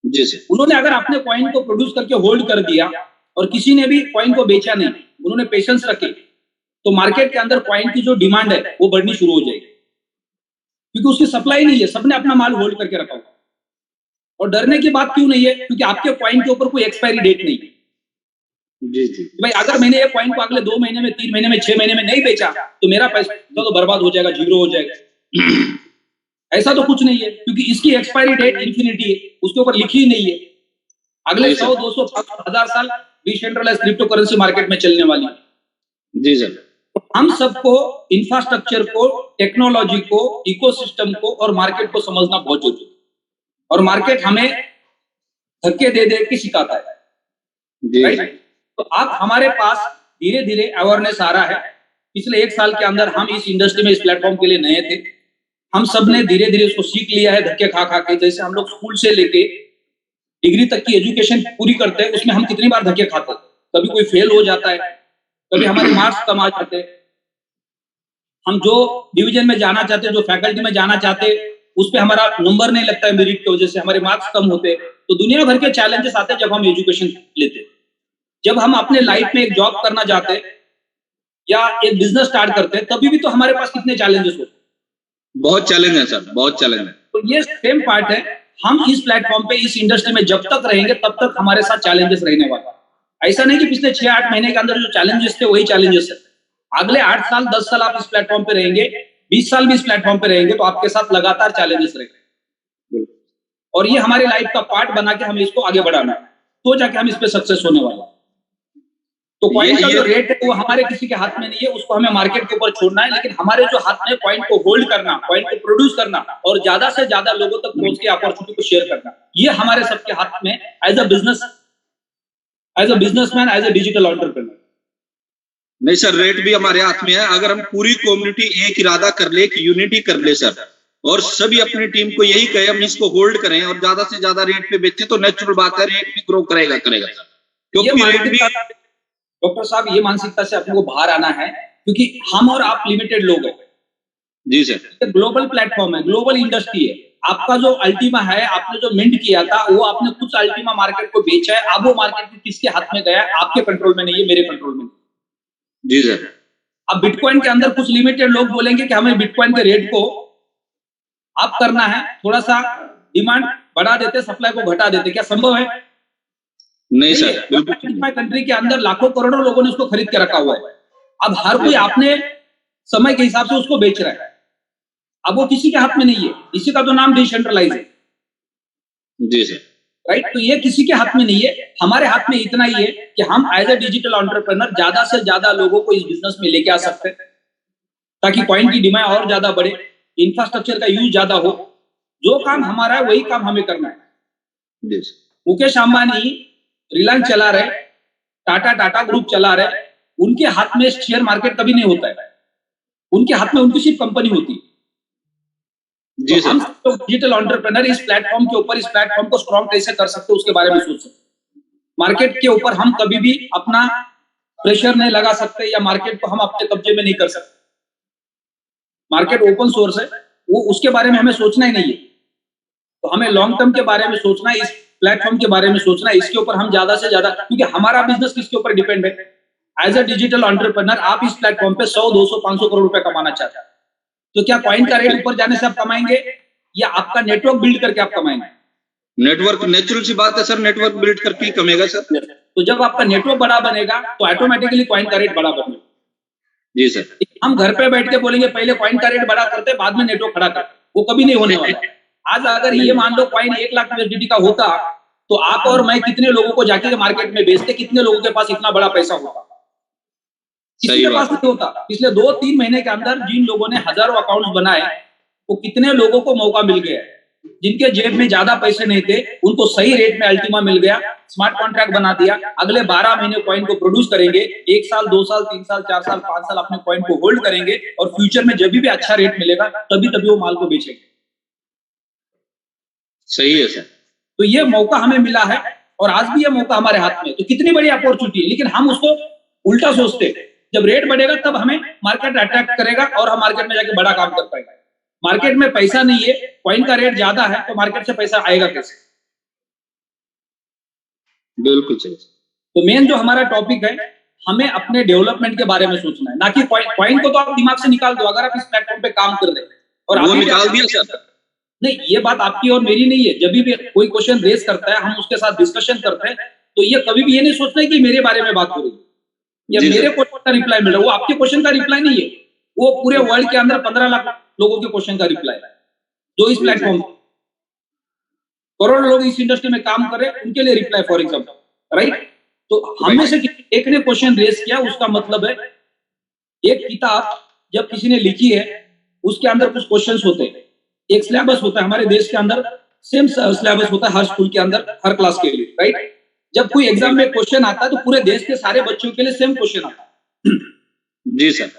जी सर। उन्होंने अगर अपने कॉइन को प्रोड्यूस करके होल्ड कर दिया और किसी ने भी कॉइन को बेचा नहीं, उन्होंने पेशेंस रखे, तो मार्केट के अंदर कॉइन की जो डिमांड है वो बढ़नी शुरू हो जाएगी, क्योंकि उसकी सप्लाई नहीं है, सबने अपना माल होल्ड करके रखा हुआ। और डरने की बात क्यों नहीं है? क्योंकि आपके कॉइन के ऊपर कोई एक्सपायरी डेट नहीं है। जी जी। भाई अगर मैंने ये कॉइन को अगले 2 महीने में, 3 महीने में, 6 महीने में नहीं बेचा तो मेरा पैसा तो बर्बाद हो जाएगा, जीरो हो जाएगा। ऐसा तो कुछ नहीं है, क्योंकि इसकी एक्सपायरी डेट इन्फिनिटी है, उसके ऊपर लिखी ही नहीं है। अगले 100, 200, 1000 साल डिसेंट्रलाइज्ड क्रिप्टो करेंसी मार्केट में चलने वाली है। जी सर। हम सबको इंफ्रास्ट्रक्चर को, टेक्नोलॉजी को, इकोसिस्टम को और मार्केट को समझना बहुत जरूरी है। और मार्केट हमें धक्के दे दे के सिखाता है, राइट? तो अब हमारे पास धीरे धीरे अवेयरनेस आ रहा है। पिछले 1 साल के अंदर हम इस इंडस्ट्री में, इस प्लेटफॉर्म के लिए नए थे, हम सब ने धीरे धीरे उसको सीख लिया है, धक्के खा खा के। जैसे हम लोग स्कूल से लेके डिग्री तक की एजुकेशन पूरी करते हैं, उसमें हम कितनी बार धक्के खाते हैं, कभी कोई फेल हो जाता है, कभी हमारे मार्क्स कम आ जाते हैं, हम जो डिवीजन में जाना चाहते हैं, जो फैकल्टी में जाना चाहते हैं, उस पर हमारा नंबर नहीं लगता है, मेरिट की वजह से हमारे मार्क्स कम होते हैं। तो दुनिया भर के चैलेंजेस आते हैं जब हम एजुकेशन लेते हैं। जब हम अपने लाइफ में एक जॉब करना चाहते हैं या एक बिजनेस स्टार्ट करते हैं, तभी भी तो हमारे पास कितने चैलेंजेस होते हैं। बहुत चैलेंज है सर, बहुत चैलेंज है। तो ये सेम पार्ट है, हम इस प्लेटफॉर्म पे, इस इंडस्ट्री में जब तक रहेंगे तब तक हमारे साथ चैलेंजेस रहने वाले हैं। ऐसा नहीं कि पिछले 6-8 महीने के अंदर जो चैलेंजेस थे वही चैलेंजेस है। अगले 8 साल 10 साल आप इस प्लेटफॉर्म पे रहेंगे, 20 साल भी इस प्लेटफॉर्म पे रहेंगे, तो आपके साथ लगातार चैलेंजेस रहेंगे। और ये हमारे लाइफ का पार्ट बना के हमें इसको आगे बढ़ाना है, तो जाके हम इस पे सक्सेस होने वाले हैं। तो कॉइन का जो रेट है वो हमारे किसी के हाथ में नहीं है, उसको हमें मार्केट के ऊपर छोड़ना है। लेकिन हमारे जो हाथ में कॉइन को होल्ड करना, कॉइन को प्रोड्यूस करना और ज्यादा से ज्यादा लोगों तक पहुंच के अपॉर्चुनिटी को शेयर करना, ये हमारे सबके हाथ में as a businessman, as a digital entrepreneur. नहीं सर, रेट भी हमारे हाथ में है। अगर हम पूरी कम्युनिटी एक इरादा कर ले, एक यूनिटी कर ले सर, और सभी अपनी टीम को यही कहे हम इसको होल्ड करें और ज्यादा से ज्यादा रेट पे बेचें, तो नेचुरल बात है रेट भी ग्रो करेगा सर। क्योंकि रेट भी, डॉक्टर साहब, ये मानसिकता से अपने को बाहर आना है, क्योंकि हम और आप लिमिटेड लोग हैं। जी सर। ग्लोबल प्लेटफॉर्म है, ग्लोबल इंडस्ट्री है। आपका जो अल्टीमा है, आपने जो मिंट किया था, वो आपने कुछ अल्टीमा मार्केट को बेचा है। अब वो मार्केट किसके हाथ में गया, आपके कंट्रोल में नहीं है, मेरे कंट्रोल में नहीं। जी सर। अब बिटकॉइन के अंदर कुछ लिमिटेड लोग बोलेंगे कि हमें बिटकॉइन के रेट को अप करना है, थोड़ा सा डिमांड बढ़ा देते, सप्लाई को घटा देते। क्या संभव है? नहीं सर। कंट्री के अंदर लाखों करोड़ों लोगों ने उसको खरीद के रखा हुआ है। अब हर कोई अपने समय के हिसाब से उसको बेच रहा है। अब वो किसी के हाथ में नहीं है, इसी का तो नाम डिसेंट्रलाइज है। जी सर। राइट? तो ये किसी के हाथ में नहीं है, हमारे हाथ में इतना ही है कि हम एज ए डिजिटल एंटरप्रेन्योर ज्यादा से ज्यादा लोगों को इस बिजनेस में लेके आ सकते हैं, ताकि कॉइन की डिमांड और ज्यादा बढ़े, इंफ्रास्ट्रक्चर का यूज ज्यादा हो। जो काम हमारा है वही काम हमें करना है। मुकेश अंबानी रिलायंस चला रहे, टाटा ग्रुप चला रहे, उनके हाथ में शेयर मार्केट कभी नहीं होता है। उनके हाथ में उनकी सिर्फ कंपनी होती है। जी तो सर। हम तो डिजिटल एंटरप्रेन्योर इस प्लेटफॉर्म के ऊपर इस प्लेटफॉर्म को स्ट्रॉन्ग कैसे कर सकते हैं उसके बारे में सोच सकते हैं। मार्केट के ऊपर हम कभी भी अपना प्रेशर नहीं लगा सकते या मार्केट को हम अपने कब्जे में नहीं कर सकते। मार्केट ओपन सोर्स है, वो उसके बारे में हमें सोचना ही नहीं है। तो हमें लॉन्ग टर्म के बारे में सोचना है, इस प्लेटफॉर्म के बारे में सोचना है, इसके ऊपर हम ज्यादा से ज्यादा, क्योंकि हमारा बिजनेस किसके ऊपर डिपेंड है। एज अ डिजिटल एंटरप्रेन्योर आप इस प्लेटफॉर्म पे 100, 200, 500 करोड़ रुपए कमाना चाहते हैं, तो क्या कॉइन का रेट ऊपर जाने से आप कमाएंगे या आपका नेटवर्क बिल्ड करके आप कमाएंगे? नेटवर्क, नेचुरल सी बात है सर, नेटवर्क बिल्ड करके ही कमेगा सर। तो जब आपका नेटवर्क बड़ा बनेगा तो ऑटोमेटिकली कॉइन का रेट बड़ा बनेगा। जी सर। हम घर पे बैठ के बोलेंगे पहले कॉइन का रेट बड़ा करते बाद में नेटवर्क खड़ा करते, वो कभी नहीं होने वाला है। आज अगर ये मान लो कॉइन 1 लाख यूएसडीटी का होता तो आप और मैं कितने लोगों को जाके मार्केट में बेचते, कितने लोगों के पास इतना बड़ा पैसा होता? किसी के पास नहीं होता। पिछले 2-3 महीने के अंदर जिन लोगों ने हजारों अकाउंट्स बनाए वो कितने लोगों को मौका मिल गया। जिनके जेब में ज्यादा पैसे नहीं थे उनको सही रेट में अल्टीमा मिल गया, स्मार्ट कॉन्ट्रैक्ट बना दिया, अगले 12 महीने कॉइन को प्रोड्यूस करेंगे, 1 साल 2 साल 3 साल 4 साल 5 साल अपने कॉइन को होल्ड करेंगे और फ्यूचर में जब भी अच्छा रेट मिलेगा तभी वो माल को बेचेंगे। सही है सर। तो ये मौका हमें मिला है और आज भी ये मौका हमारे हाथ में, तो कितनी बड़ी अपॉर्चुनिटी है, लेकिन हम उसको उल्टा सोचते हैं। जब रेट बढ़ेगा तब हमें मार्केट अट्रैक्ट करेगा और हम मार्केट में जाके बड़ा काम कर पाएंगे। मार्केट में पैसा नहीं है, कॉइन का रेट ज्यादा है, तो मार्केट से पैसा आएगा कैसे? बिल्कुल सही। तो मेन जो हमारा टॉपिक है, हमें अपने डेवलपमेंट के बारे में सोचना है, ना कि कॉइन को तो आप दिमाग से निकाल दो अगर आप इस प्लेटफॉर्म पे काम कर रहे हैं। और वो निकाल दिया सर। नहीं, ये बात आपकी और मेरी नहीं है। जब भी कोई क्वेश्चन रेज करता है हम उसके साथ डिस्कशन करते हैं, तो ये कभी भी ये नहीं सोचना है कि मेरे बारे में बात हो रही है या मेरे क्वेश्चन का रिप्लाई मिल रहा है। वो आपके क्वेश्चन का रिप्लाई नहीं है, वो पूरे वर्ल्ड के अंदर 15 लाख लोगों के क्वेश्चन का रिप्लाई है जो इस प्लेटफॉर्म पर करोड़ों लोग इस इंडस्ट्री में काम कर रहे हैं, उनके लिए रिप्लाई फॉर एग्जाम्पल, राइट? तो हम में से एक ने क्वेश्चन रेज किया, उसका मतलब है एक किताब जब किसी ने लिखी है उसके अंदर कुछ क्वेश्चंस होते हैं, एक सिलेबस होता है। हमारे देश के अंदर सेम सिलेबस होता है हर स्कूल के अंदर, हर क्लास के लिए, राइट? जब कोई एग्जाम में क्वेश्चन आता है तो पूरे देश के सारे बच्चों के लिए सेम क्वेश्चन आता है। जी सर।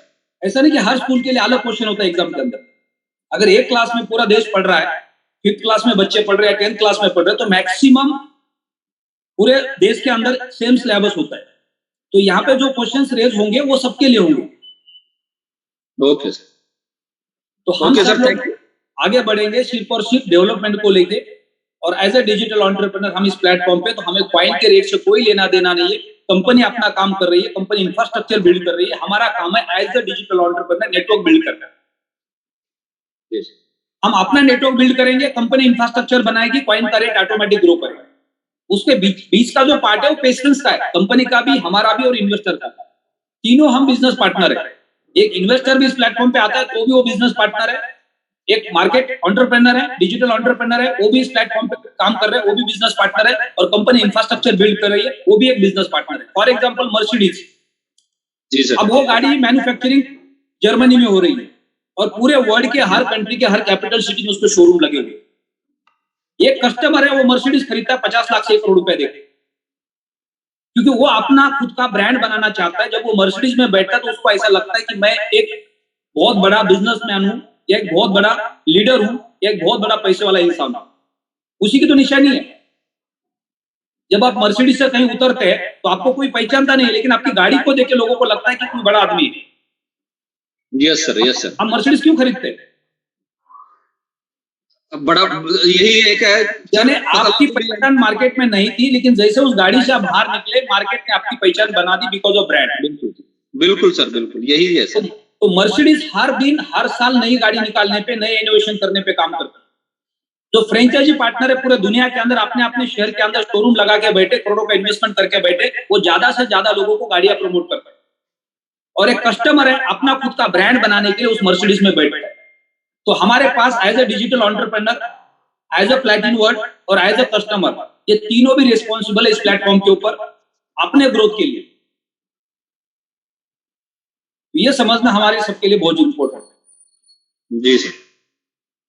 ऐसा नहीं कि हर स्कूल के लिए अलग क्वेश्चन होता है एग्जाम के अंदर। अगर एक क्लास में पूरा देश पढ़ रहा है, 5th क्लास में बच्चे पढ़ रहे हैं, 10th क्लास में पढ़ रहे हैं, तो मैक्सिमम पूरे देश के अंदर सेम सिलेबस होता है। तो यहाँ पे जो क्वेश्चंस रेज होंगे वो सबके लिए होंगे। Okay sir. तो हम सब लोग आगे बढ़ेंगे सिर्फ और सिर्फ डेवलपमेंट को लेके, और एज ए डिजिटल एंटरप्रेन्योर हम इस प्लेटफॉर्म पे, तो हमें कॉइन के रेट से कोई लेना देना नहीं है। कंपनी अपना काम कर रही है, कंपनी इंफ्रास्ट्रक्चर बिल्ड कर रही है, हमारा काम है as a digital entrepreneur network build करना। हम अपना नेटवर्क बिल्ड करेंगे, कंपनी इंफ्रास्ट्रक्चर बनाएगी, कॉइन का रेट ऑटोमेटिक ग्रो करेगा। उसके बीच का जो पार्ट है वो पेशेंस का है, कंपनी का भी, हमारा भी और इन्वेस्टर का। तीनों हम बिजनेस पार्टनर है। एक इन्वेस्टर भी इस प्लेटफॉर्म पे आता है तो भी वो बिजनेस पार्टनर है, एक मार्केट एंटरप्रेन्योर है, डिजिटल एंटरप्रेन्योर है, वो भी इस प्लेटफॉर्म पे काम कर रहे हैं, वो भी बिजनेस पार्टनर है, और कंपनी इंफ्रास्ट्रक्चर बिल्ड कर रही है, वो भी एक बिजनेस पार्टनर है। फॉर एग्जांपल मर्सिडीज, जी सर। अब वो गाड़ी मैन्युफैक्चरिंग जर्मनी में हो रही है और पूरे वर्ल्ड के हर कंट्री के हर कैपिटल सिटी में उसके शोरूम लगे हुए। एक कस्टमर है वो मर्सिडीज खरीदता है 50 लाख से 1 करोड़ रुपए देके, क्योंकि वो अपना खुद का ब्रांड बनाना चाहता है। जब वो मर्सिडीज में बैठता है तो उसको ऐसा लगता है कि मैं एक बहुत बड़ा बिजनेसमैन हूं, या एक बहुत बड़ा लीडर हूं, या एक बहुत बड़ा पैसे वाला इंसान हूं। उसी की तो निशानी है। जब आप मर्सिडीज से कहीं उतरते हैं तो आपको कोई पहचानता नहीं है, लेकिन आपकी गाड़ी को देख के लोगों को लगता है कि कोई बड़ा आदमी है। Yes sir, yes sir. आप मर्सिडीज क्यों खरीदते हैं? बड़ा यही एक है, यानी आपकी पहचान मार्केट में नहीं थी, लेकिन जैसे उस गाड़ी से आप बाहर निकले, मार्केट ने आपकी पहचान बना दी बिकॉज ऑफ ब्रांड। बिल्कुल बिल्कुल सर, बिल्कुल यही है सर। तो मर्सिडीज हर दिन हर साल नई गाड़ी निकालने पे, नए इनोवेशन करने पे काम करता है। जो फ्रेंचाइजी पार्टनर है पूरे दुनिया के अंदर अपने अपने शहर के अंदर शोरूम लगा के बैठे, करोड़ों का इन्वेस्टमेंट करके बैठे, वो ज्यादा से ज्यादा लोगों को गाड़ियां प्रमोट करते हैं। और एक कस्टमर है अपना खुद का ब्रांड बनाने के लिए उस मर्सिडीज में बैठता है। तो हमारे पास as a digital entrepreneur, as a platinum word और एज ए कस्टमर, ये तीनों भी रिस्पॉन्सिबल है इस प्लेटफॉर्म के ऊपर अपने ग्रोथ के लिए। ये समझना हमारे सबके लिए बहुत इंपॉर्टेंट है। जी सर।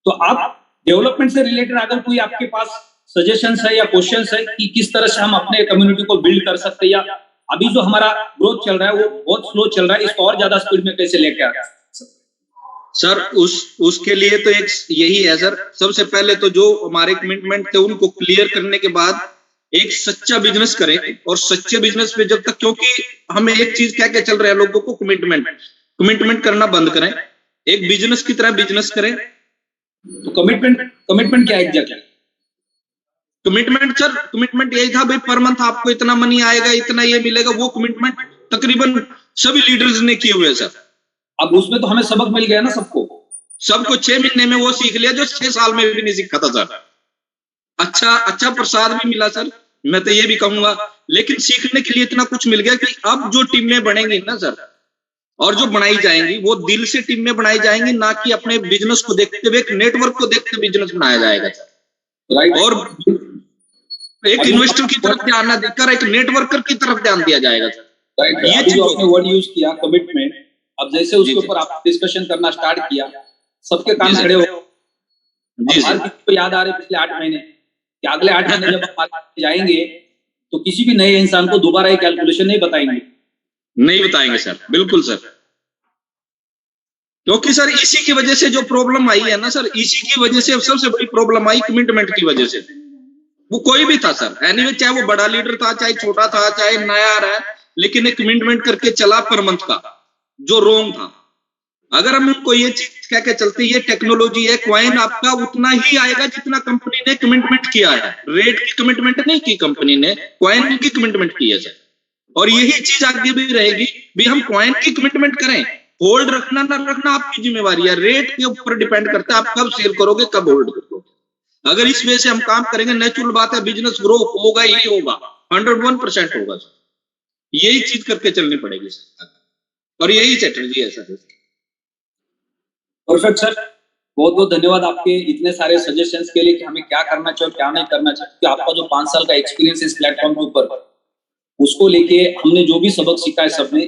तो आप डेवलपमेंट से रिलेटेड अगर कोई आपके पास सजेशंस है या क्वेश्चंस है कि किस तरह से हम अपने कम्युनिटी को बिल्ड कर सकते हैं, या अभी जो हमारा ग्रोथ चल रहा है वो बहुत स्लो चल रहा है, इसको और ज्यादा स्पीड में कैसे लेके आ सकते हैं? सर उसके लिए तो एक यही है सर, सबसे पहले तो जो हमारे कमिटमेंट थे उनको क्लियर करने के बाद एक सच्चा बिजनेस करें, और सच्चे बिजनेस पे जब तक, क्योंकि हम एक चीज क्या क्या चल रहा है लोगों को, कमिटमेंट करना बंद करें, एक बिजनेस की तरह बिजनेस करें। तो कमिटमेंट क्या है एग्जैक्टली? कमिटमेंट यही था भाई, पर मंथ आपको इतना मनी आएगा, इतना ये मिलेगा, वो कमिटमेंट तकरीबन सभी लीडर्स ने किए हुए सर। अब उसमें तो हमें सबक मिल गया ना सबको 6 महीने में वो सीख लिया जो 6 साल में भी नहीं सीखा था सर। अच्छा प्रसाद भी मिला सर, मैं तो ये भी कहूंगा, लेकिन सीखने के लिए इतना कुछ मिल गया कि अब जो टीमें बनेंगी ना सर, और जो बनाई जाएंगी वो दिल से टीमें बनाई जाएंगी, ना कि अपने बिजनेस को देखते हुए, एक नेटवर्क को देखते बिजनेस बनाया जाएगा सर। राइट। और एक इन्वेस्टर की तरफ ध्यान ना देकर एक नेटवर्कर की तरफ ध्यान दिया जाएगा सर। राइट। ये जो आपने वर्ड यूज किया कमिटमेंट, अब जैसे उसके ऊपर आप डिस्कशन करना स्टार्ट किया, सबके कान खड़े हो, हर किसी को याद आ रहे पिछले 8 महीने कि अगले 8 महीने जब हम मार्केट जाएंगे तो किसी भी नए इंसान को दोबारा ये कैलकुलेशन नहीं बताएंगे सर। बिल्कुल सर, क्योंकि सर इसी की वजह से जो प्रॉब्लम आई है ना सर, इसी की वजह से सबसे बड़ी प्रॉब्लम आई कमिटमेंट की वजह से। वो कोई भी था सर, एनीवे, चाहे वो बड़ा लीडर था, चाहे छोटा था, चाहे नया आ रहा है, लेकिन एक कमिटमेंट करके चला पर मंथ का, जो रोंग था। अगर हम उनको ये चीज कह के चलते, ये टेक्नोलॉजी है, कॉइन आपका उतना ही आएगा जितना कंपनी ने कमिटमेंट किया है। रेट की कमिटमेंट नहीं की कंपनी ने, कॉइन की कमिटमेंट की है सर। और यही चीज आगे भी रहेगी, भी हम कॉइन की कमिटमेंट करें, होल्ड रखना ना रखना आपकी जिम्मेवारी है, रेट के ऊपर डिपेंड करता है आप कब सेल करोगे, कब होल्ड करोगे। अगर इस वजह से हम काम करेंगे, नेचुरल बात है बिजनेस ग्रो होगा ही होगा, 101% होगा सर। यही चीज करके चलनी पड़ेगी सर, और यही स्ट्रेटजी है सर। परफेक्ट सर, बहुत बहुत धन्यवाद आपके इतने सारे सजेशंस के लिए कि हमें क्या करना चाहिए और क्या नहीं करना चाहिए। कि आपका जो 5 साल का एक्सपीरियंस इस प्लेटफॉर्म के ऊपर, उसको लेके हमने जो भी सबक सीखा है सबने,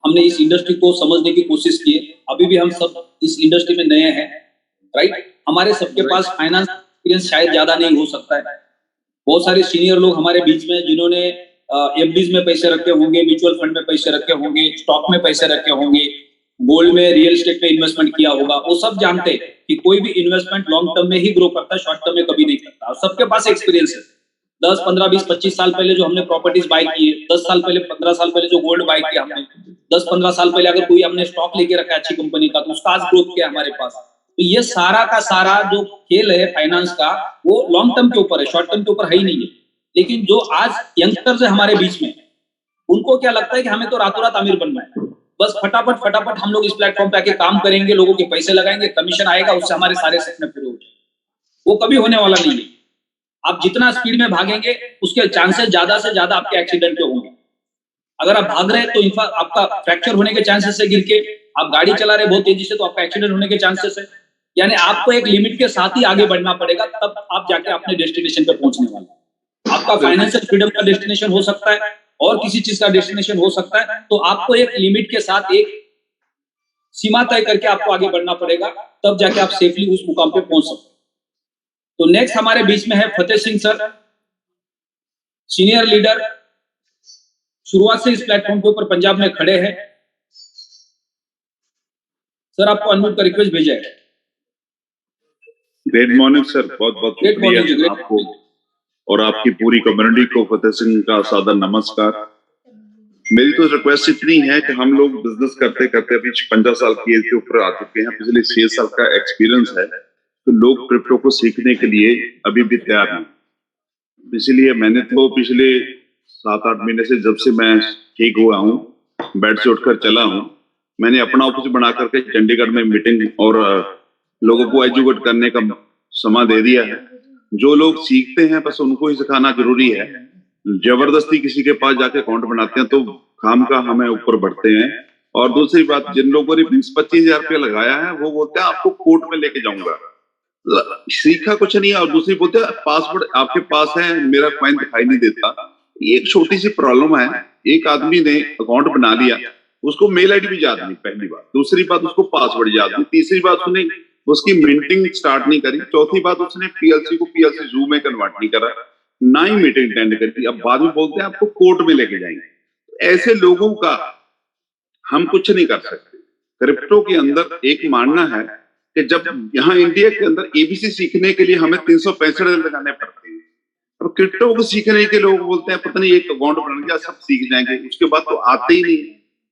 हमने इस इंडस्ट्री को समझने की कोशिश की है। अभी भी हम सब इस इंडस्ट्री में नए हैं, राइट। हमारे सबके पास फाइनेंस एक्सपीरियंस शायद ज्यादा नहीं हो सकता है। बहुत सारे सीनियर लोग हमारे बीच में जिन्होंने एफडीज में पैसे रखे होंगे, म्यूचुअल फंड में पैसे रखे होंगे, स्टॉक में पैसे रखे होंगे, गोल्ड में, रियल एस्टेट में इन्वेस्टमेंट किया होगा, वो सब जानते हैं कि कोई भी इन्वेस्टमेंट लॉन्ग टर्म में ही ग्रो करता है, शॉर्ट टर्म में कभी नहीं करता। और सबके पास एक्सपीरियंस है। 10, 15, 20, 25 साल पहले जो हमने प्रॉपर्टीज बाय की है, 10 साल पहले, 15 साल पहले जो गोल्ड बाय किया हमने, 10, 15 साल पहले अगर कोई हमने स्टॉक लेके रखा है अच्छी कंपनी का, तो उसका आज ग्रोथ किया हमारे पास। तो ये सारा का सारा जो खेल है फाइनेंस का, वो लॉन्ग टर्म के ऊपर है, शॉर्ट टर्म के ऊपर है ही नहीं है। लेकिन जो आज यंगस्टर्स है हमारे बीच में, उनको क्या लगता है कि हमें तो रातों रात अमीर बनना है, बस फटाफट हम लोग इस प्लेटफॉर्म पे आके काम करेंगे, लोगों के पैसे लगाएंगे, कमीशन आएगा, उससे हमारे सारे सपने पूरे हो जाएंगे। वो कभी होने वाला नहीं है। आप जितना स्पीड में भागेंगे, उसके चांसेस ज्यादा से ज्यादा आपके एक्सीडेंट के होंगे। अगर आप भाग रहे हैं तो आपका फ्रैक्चर होने के चांसेस है, गिर के आप गाड़ी चला रहे बहुत तेजी से तो आपका एक्सीडेंट होने के चांसेस है। यानी आपको एक लिमिट के साथ ही आगे बढ़ना पड़ेगा, तब आप जाके अपने डेस्टिनेशन पे पहुंचने वाले हैं। आपका फाइनेंशियल फ्रीडम का डेस्टिनेशन हो सकता है और किसी चीज का डेस्टिनेशन हो सकता है, तो आपको एक लिमिट के साथ एक सीमा तय करके आपको आगे बढ़ना पड़ेगा, तब जाके आप सेफली उस मुकाम पे पहुंच सकते हैं। तो नेक्स्ट हमारे बीच में है Fateh Singh sir, senior leader, शुरुआत से इस प्लेटफॉर्म के ऊपर पंजाब में खड़े हैं। सर आपको अनम्यूट का रिक्वेस्ट भेजा है। ग्रेट मॉर्निंग सर, बहुत बहुत शुक्रिया आपको और आपकी पूरी कम्युनिटी को। फतेह सिंह का सादर नमस्कार। मेरी तो रिक्वेस्ट इतनी है कि हम लोग बिजनेस करते करते अभी 50 साल की एज के ऊपर आ चुके हैं, पिछले 6 साल का एक्सपीरियंस है, तो लोग क्रिप्टो को सीखने के लिए अभी भी तैयार हैं। इसीलिए मैंने तो पिछले 7-8 महीने से, जब से मैं ठीक हुआ हूँ, बेड से उठकर चला हूँ, मैंने अपना ऑफिस बना करके चंडीगढ़ में मीटिंग और लोगों को एजुकेट करने का समय दे दिया है। जो लोग सीखते हैं बस उनको ही सिखाना जरूरी है। जबरदस्ती किसी के पास जाके अकाउंट बनाते हैं तो खाम का हमें ऊपर बढ़ते हैं। और दूसरी बात, जिन लोगों ने 20-25 हजार रुपया लगाया है वो बोलते हैं आपको कोर्ट में लेके जाऊंगा, सीखा कुछ नहीं है। और दूसरी बोलते हैं पासवर्ड आपके पास है, मेरा कॉइन दिखाई नहीं देता। एक छोटी सी प्रॉब्लम है, एक आदमी ने अकाउंट बना लिया, उसको मेल आईडी भी याद नहीं, पहली बात। दूसरी बात, उसको पासवर्ड याद नहीं। तीसरी बात, उसने उसकी मिंटिंग स्टार्ट नहीं करी। चौथी बात, उसने पीएलसी को पीएलसी जूम में कन्वर्ट नहीं करा, ना ही मीटिंग अटेंड करी। अब बाद में बोलते हैं आपको कोर्ट में लेके जाएंगे। ऐसे लोगों का हम कुछ नहीं कर सकते। क्रिप्टो के अंदर एक मानना है कि जब यहाँ इंडिया के अंदर एबीसी सीखने के लिए हमें 365 दिन लगाने पड़ते हैं। अब क्रिप्टो को सीखने के लोग बोलते हैं पता नहीं एक अकाउंट बन गया सब सीख जाएंगे, उसके बाद तो आते ही नहीं।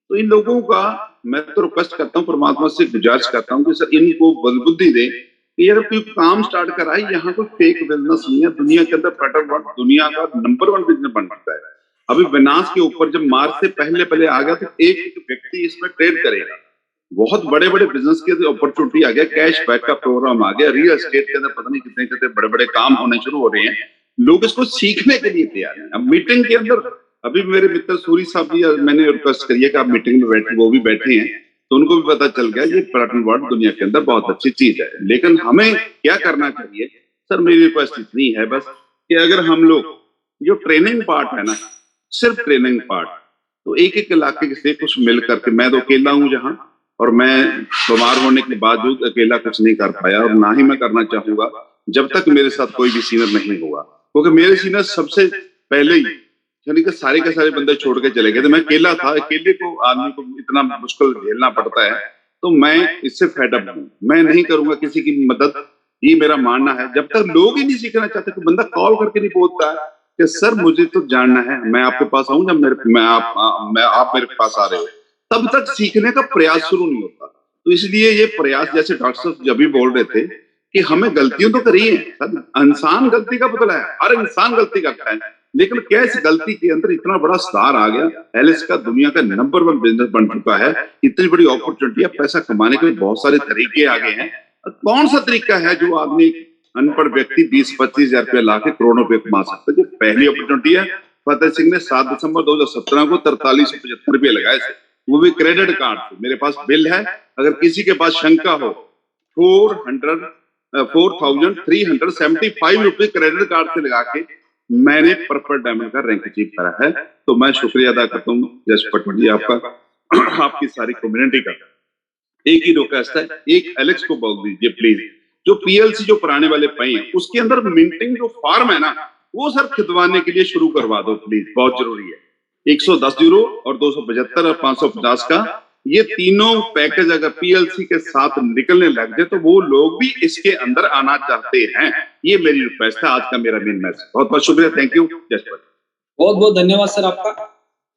तो इन लोगों का मैं तो रिक्वेस्ट करता हूँ, परमात्मा से गुजारिश करता हूँ कि सर इनको बुद्धि दे कि अगर कोई काम स्टार्ट करा है, यहाँ कोई फेक बिजनेस नहीं है। दुनिया के अंदर पेटरवर्ड दुनिया का नंबर 1 बिजनेस बन चुका है। अभी विनाश के ऊपर जब मार्च से पहले आ गया तो एक व्यक्ति इसमें ट्रेड करेगा। बहुत बड़े बड़े बिजनेस के अपॉर्चुनिटी आ गया, कैश बैक का प्रोग्राम आ गया, रियल एस्टेट के अंदर पता नहीं कितने कितने बड़े बड़े काम होने शुरू हो रहे हैं। लोग इसको सीखने के लिए तैयार हैं। अब मीटिंग के अंदर अभी मेरे मित्र सूरी साहब भी, मैंने रिक्वेस्ट करी है कि आप मीटिंग में बैठे, वो भी बैठे हैं, तो उनको भी पता चल गया ये पेटरवर्ड दुनिया के अंदर बहुत अच्छी चीज है। लेकिन हमें क्या करना चाहिए सर, मेरी रिक्वेस्ट इतनी है बस कि अगर हम लोग जो ट्रेनिंग पार्ट है ना, सिर्फ ट्रेनिंग पार्ट, तो एक इलाके से कुछ मिल करके, मैं तो अकेला हूं जहां, और मैं बीमार होने के बावजूद अकेला कुछ नहीं कर पाया और ना ही मैं करना चाहूंगा जब तक मेरे साथ कोई भी सीनियर नहीं होगा। क्योंकि मेरे सीनियर सबसे पहले ही यानी कि सारे के सारे बंदे छोड़ के चले गए थे। मैं अकेला था, अकेले को आदमी को इतना मुश्किल झेलना पड़ता है, तो मैं इससे फेड अप हूं। मैं नहीं करूंगा किसी की मदद, ये मेरा मानना है। जब तक लोग ही नहीं सीखना चाहते, तो बंदा कॉल करके नहीं बोलता है कि सर मुझे तो जानना है, मैं आपके पास आऊं जब आप मेरे पास आ रहे हो, तब तक सीखने का प्रयास शुरू नहीं होता। तो इसलिए ये प्रयास, जैसे डॉक्टर साहब जब भी बोल रहे थे कि हमें गलतियों तो करी है, इंसान गलती का पुतला है, हर इंसान गलती करता है, लेकिन क्या इस गलती के अंदर इतना बड़ा स्टार आ गया, एलएस का दुनिया का नंबर 1 बिजनेस बन चुका है, इतनी बड़ी अपॉर्चुनिटी है, पैसा कमाने के बहुत सारे तरीके आ गए हैं। कौन सा तरीका है जो आदमी अनपढ़ व्यक्ति 20-25 हजार रुपया ला के करोड़ों रुपये कमा सकता है? जो पहली अपॉर्चुनिटी है, फतेह सिंह ने 7 दिसंबर 2017 को 4375 रुपये लगाए थे, वो भी क्रेडिट कार्ड से। मेरे पास बिल है, अगर किसी के पास शंका हो, 4,375 रुपए क्रेडिट कार्ड से लगा के मैंने पर्पल डायमंड का रैंक अचीव करा है। तो मैं शुक्रिया अदा करता हूँ जस पटवारी जी आपका, आपकी सारी कम्युनिटी का। एक ही रिक्वेस्ट है, एक एलेक्स को बोल दीजिए प्लीज, जो पीएलसी जो पुराने वाले पे हैं उसके अंदर मिंटिंग जो फॉर्म है ना, वो सर खिदवाने के लिए शुरू करवा दो प्लीज, बहुत जरूरी है। 110 यूरो और 275 और 550 का ये तीनों पैकेज अगर पीएलसी के साथ निकलने लग जाए तो वो लोग भी इसके अंदर आना चाहते हैं। ये मेरी रिक्वेस्ट है, आज का मेरा मेन मैसेज। बहुत बहुत शुक्रिया, थैंक यू। बहुत बहुत धन्यवाद सर आपका।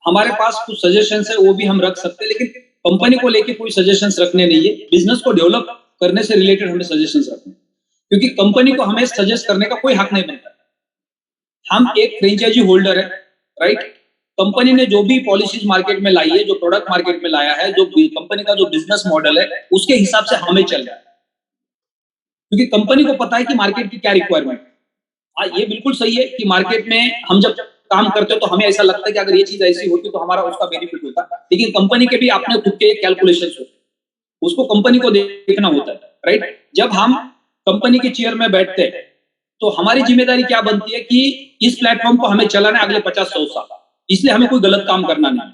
हमारे पास कुछ सजेशंस है, वो भी हम रख सकते हैं, लेकिन कंपनी को लेके कोई सजेशंस रखने नहीं है, बिजनेस को डेवलप करने से रिलेटेड हमें सजेशंस रखने, क्योंकि कंपनी को हमें सजेस्ट करने का कोई हक नहीं बनता। हम एक फ्रेंचाइजी होल्डर है, राइट। कंपनी ने जो भी पॉलिसीज मार्केट में लाई है, जो प्रोडक्ट मार्केट में लाया है, जो कंपनी का जो बिजनेस मॉडल है, उसके हिसाब से हमें चलना है, क्योंकि कंपनी को पता है कि मार्केट की क्या रिक्वायरमेंट है। हाँ, ये बिल्कुल सही है कि मार्केट में हम जब काम करते हो तो हमें ऐसा लगता है कि अगर ये चीज ऐसी होती तो हमारा उसका बेनिफिट होता, लेकिन कंपनी के भी अपने खुद के कैलकुलेशंस होते हैं, उसको कंपनी को देखना होता है, राइट। जब हम कंपनी के चेयर में बैठते हैं तो हमारी जिम्मेदारी क्या बनती है कि इस प्लेटफॉर्म को हमें चलाना है अगले 50-100 साल, इसलिए हमें कोई गलत काम करना नहीं।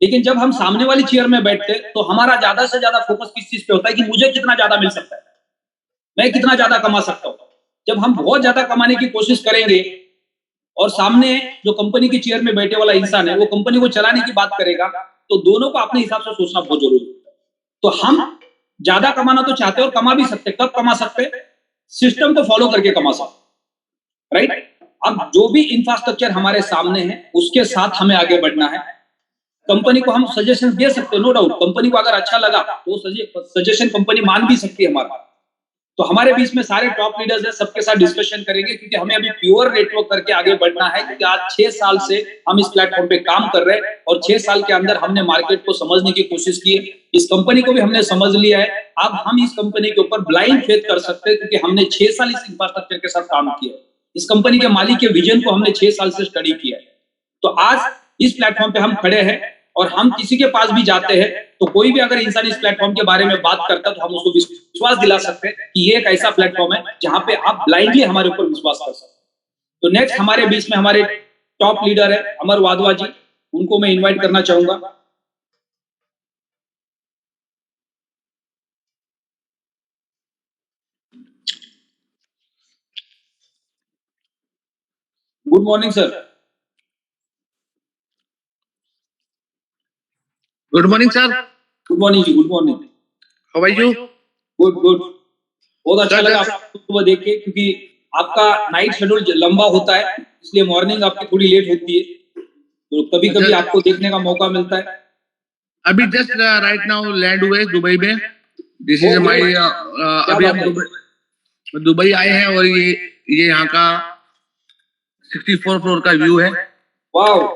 लेकिन जब हम सामने वाली चेयर में बैठते हैं तो हमारा ज्यादा से ज्यादा फोकस किस चीज पे होता है कि मुझे कितना ज्यादा मिल सकता है, मैं कितना ज्यादा कमा सकता हूं। जब हम बहुत ज्यादा कमाने की कोशिश करेंगे और सामने जो कंपनी की चेयर में बैठे वाला इंसान है वो कंपनी को चलाने की बात करेगा, तो दोनों को अपने हिसाब से सोचना बहुत जरूरी है। तो हम ज्यादा कमाना तो चाहते हैं और कमा भी सकते, कब कमा सकते? सिस्टम को फॉलो करके कमा सकते, राइट। अब जो भी इंफ्रास्ट्रक्चर हमारे सामने है उसके साथ हमें आगे बढ़ना है। कंपनी को हम सजेशन दे सकते हैं, नो डाउट। कंपनी को अगर अच्छा लगा तो सजेशन कंपनी मान भी सकती है हमारा। तो हमारे बीच में सारे टॉप लीडर्स हैं, सबके साथ डिस्कशन करेंगे, क्योंकि हमें अभी प्योर नेटवर्क करके आगे बढ़ना है। क्योंकि आज 6 साल से हम इस प्लेटफॉर्म पे काम कर रहे हैं और 6 साल के अंदर हमने मार्केट को समझने की कोशिश की है, इस कंपनी को भी हमने समझ लिया है। अब हम इस कंपनी के ऊपर ब्लाइंड फेथ कर सकते हैं, क्योंकि हमने 6 साल इस इंफ्रास्ट्रक्चर के साथ काम किया है, इस कंपनी के मालिक के विजन को हमने 6 साल से स्टडी किया है। तो आज इस प्लेटफॉर्म पे हम खड़े हैं और हम किसी के पास भी जाते हैं तो कोई भी अगर इंसान इस प्लेटफॉर्म के बारे में बात करता है तो हम उसको विश्वास दिला सकते हैं कि ये एक ऐसा प्लेटफॉर्म है जहां पे आप ब्लाइंडली हमारे ऊपर विश्वास कर सकते हैं। तो नेक्स्ट हमारे बीच में हमारे टॉप लीडर है अमर वाधवा जी, उनको मैं इन्वाइट करना चाहूंगा। Good morning sir. Good morning sir. Good morning जी, good morning. How are you? Good good. बहुत अच्छा लगा आपको सुबह देख के, क्योंकि आपका नाइट शेड्यूल लंबा होता है, इसलिए मॉर्निंग आपकी थोड़ी लेट होती है, तो कभी कभी आपको देखने का मौका मिलता है। अभी जस्ट राइट नाउ लैंड हुए दुबई में। दिस इज माय अभी हम दुबई आए हैं और ये यहाँ का 64 फ्लोर का व्यू है। वाओ।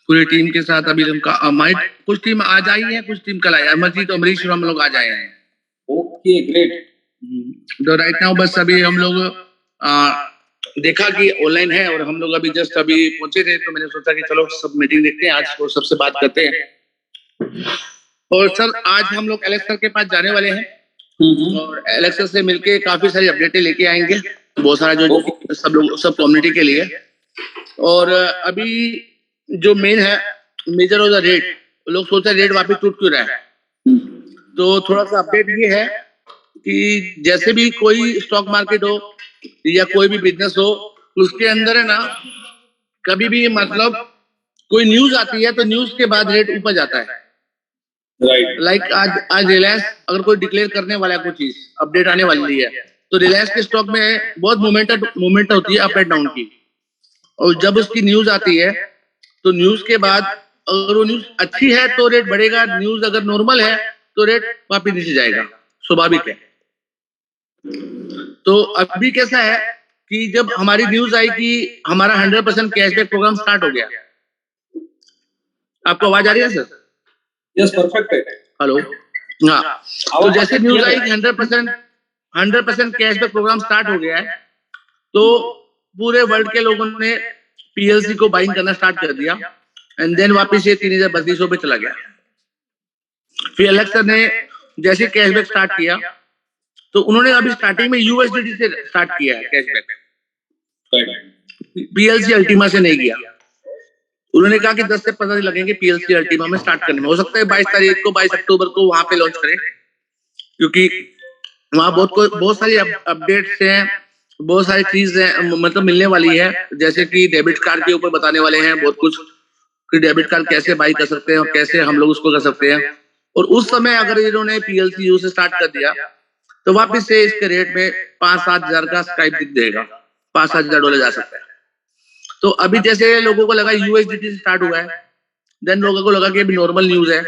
पूरी टीम के साथ अभी हमारी कुछ टीम आज आई है, कुछ टीम कल आई है। अमरजीत और अमरीश हम लोग आज आए हैं। Okay great. तो राइट नाउ बस अभी हम लोग देखा कि ऑनलाइन है और हम लोग अभी जस्ट अभी पहुंचे थे, तो मैंने सोचा कि चलो सब मीटिंग देखते हैं आज और सबसे बात करते हैं। और सर आज हम लोग एलेक्स सर के पास जाने वाले हैं और एलेक्स सर से मिलके काफी सारी अपडेटें लेके आएंगे, बहुत सारा जो सब कम्युनिटी के लिए। और अभी जो मेन है मेजर ऑफ द रेट, लोग सोच रहे रेट वापस टूट क्यों रहा है, तो थोड़ा सा अपडेट ये है कि जैसे भी कोई स्टॉक मार्केट हो या कोई भी बिजनेस हो, उसके अंदर है ना कभी भी मतलब कोई न्यूज आती है तो न्यूज के बाद रेट ऊपर जाता है। राइट। लाइक आज रिलायंस अगर कोई डिक्लेयर करने वाला है, कोई चीज अपडेट आने वाली है, तो रिलायंस के स्टॉक में बहुत मूवमेंट होती है अप एंड डाउन की। और जब उसकी न्यूज आती है तो न्यूज के बाद अगर वो न्यूज अच्छी है तो रेट बढ़ेगा, न्यूज अगर नॉर्मल है तो रेट वापिस नीचे जाएगा, स्वाभाविक है। तो अभी कैसा है कि जब हमारी न्यूज आई कि हमारा 100% कैशबैक प्रोग्राम स्टार्ट हो गया। आपको आवाज आ रही है सर? यस परफेक्ट है। हेलो। हाँ, तो जैसे न्यूज आई कि 100% कैशबैक प्रोग्राम स्टार्ट हो गया है, तो पूरे वर्ल्ड के लोगों ने पीएलसी को बाइंग करना स्टार्ट कर दिया एंड देन वापस ये 3200 पे चला गया। फिर एलेक्स सर ने जैसे कैशबैक स्टार्ट किया तो उन्होंने अभी स्टार्टिंग में यूएसडीटी से स्टार्ट किया है कैशबैक, पीएलसी अल्टीमा से नहीं किया। उन्होंने कहा कि 10 से 15 दिन लगेंगे पीएलसी अल्टीमा में स्टार्ट करने में। हो सकता है 22 अक्टूबर को वहां पे लॉन्च करें, क्योंकि वहां बहुत सारी अपडेट्स हैं, बहुत सारी चीज मतलब मिलने वाली है, जैसे कि डेबिट कार्ड के ऊपर बताने वाले हैं बहुत कुछ कि डेबिट कार्ड कैसे बाई कर सकते हैं और कैसे हम लोग उसको कर सकते हैं। और उस समय अगर इन्होंने पीएलसी यू से स्टार्ट कर दिया तो वापस से इसके रेट में 5-7 हजार का स्काइप दिख देगा, $5,000 जा सकता है। तो अभी जैसे लोगों को लगा यूएसडीटी से स्टार्ट हुआ है, देन लोगों को लगा कि अभी नॉर्मल न्यूज है,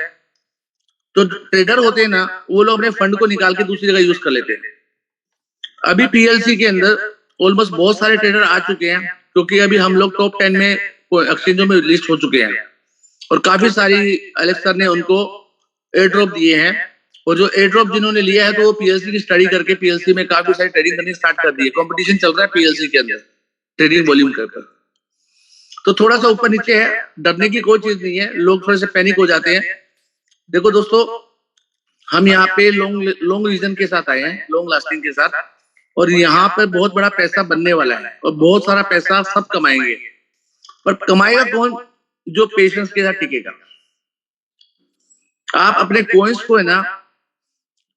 तो ट्रेडर होते हैं ना, वो लोग अपने फंड को निकाल के दूसरी जगह यूज कर लेते हैं। अभी पीएलसी के अंदर ऑलमोस्ट बहुत सारे ट्रेडर आ चुके हैं, क्योंकि अभी हम लोग टॉप 10 में एक्सचेंजों में लिस्ट हो चुके हैं और काफी सारी एलेक्स सर ने उनको एयर ड्रॉप दिए हैं। और जो एयर ड्रॉप जिन्होंने लिया है तो वो पीएलसी की स्टडी करके पीएलसी में काफी सारी ट्रेडिंग करनी स्टार्ट कर दी है। कंपटीशन चल रहा है पीएलसी के अंदर ट्रेडिंग वॉल्यूम कर, तो थोड़ा सा ऊपर नीचे है, डरने की कोई चीज नहीं है। लोग थोड़े से पैनिक हो जाते हैं। देखो दोस्तों, हम यहाँ पे लॉन्ग रीजन के साथ आए हैं, लॉन्ग लास्टिंग के साथ, और यहाँ पर बहुत बड़ा पैसा बनने वाला है और बहुत सारा पैसा सब कमाएंगे। पर कमाएगा कौन? जो पेशेंस के साथ टिकेगा। आप अपने कॉइन्स को है ना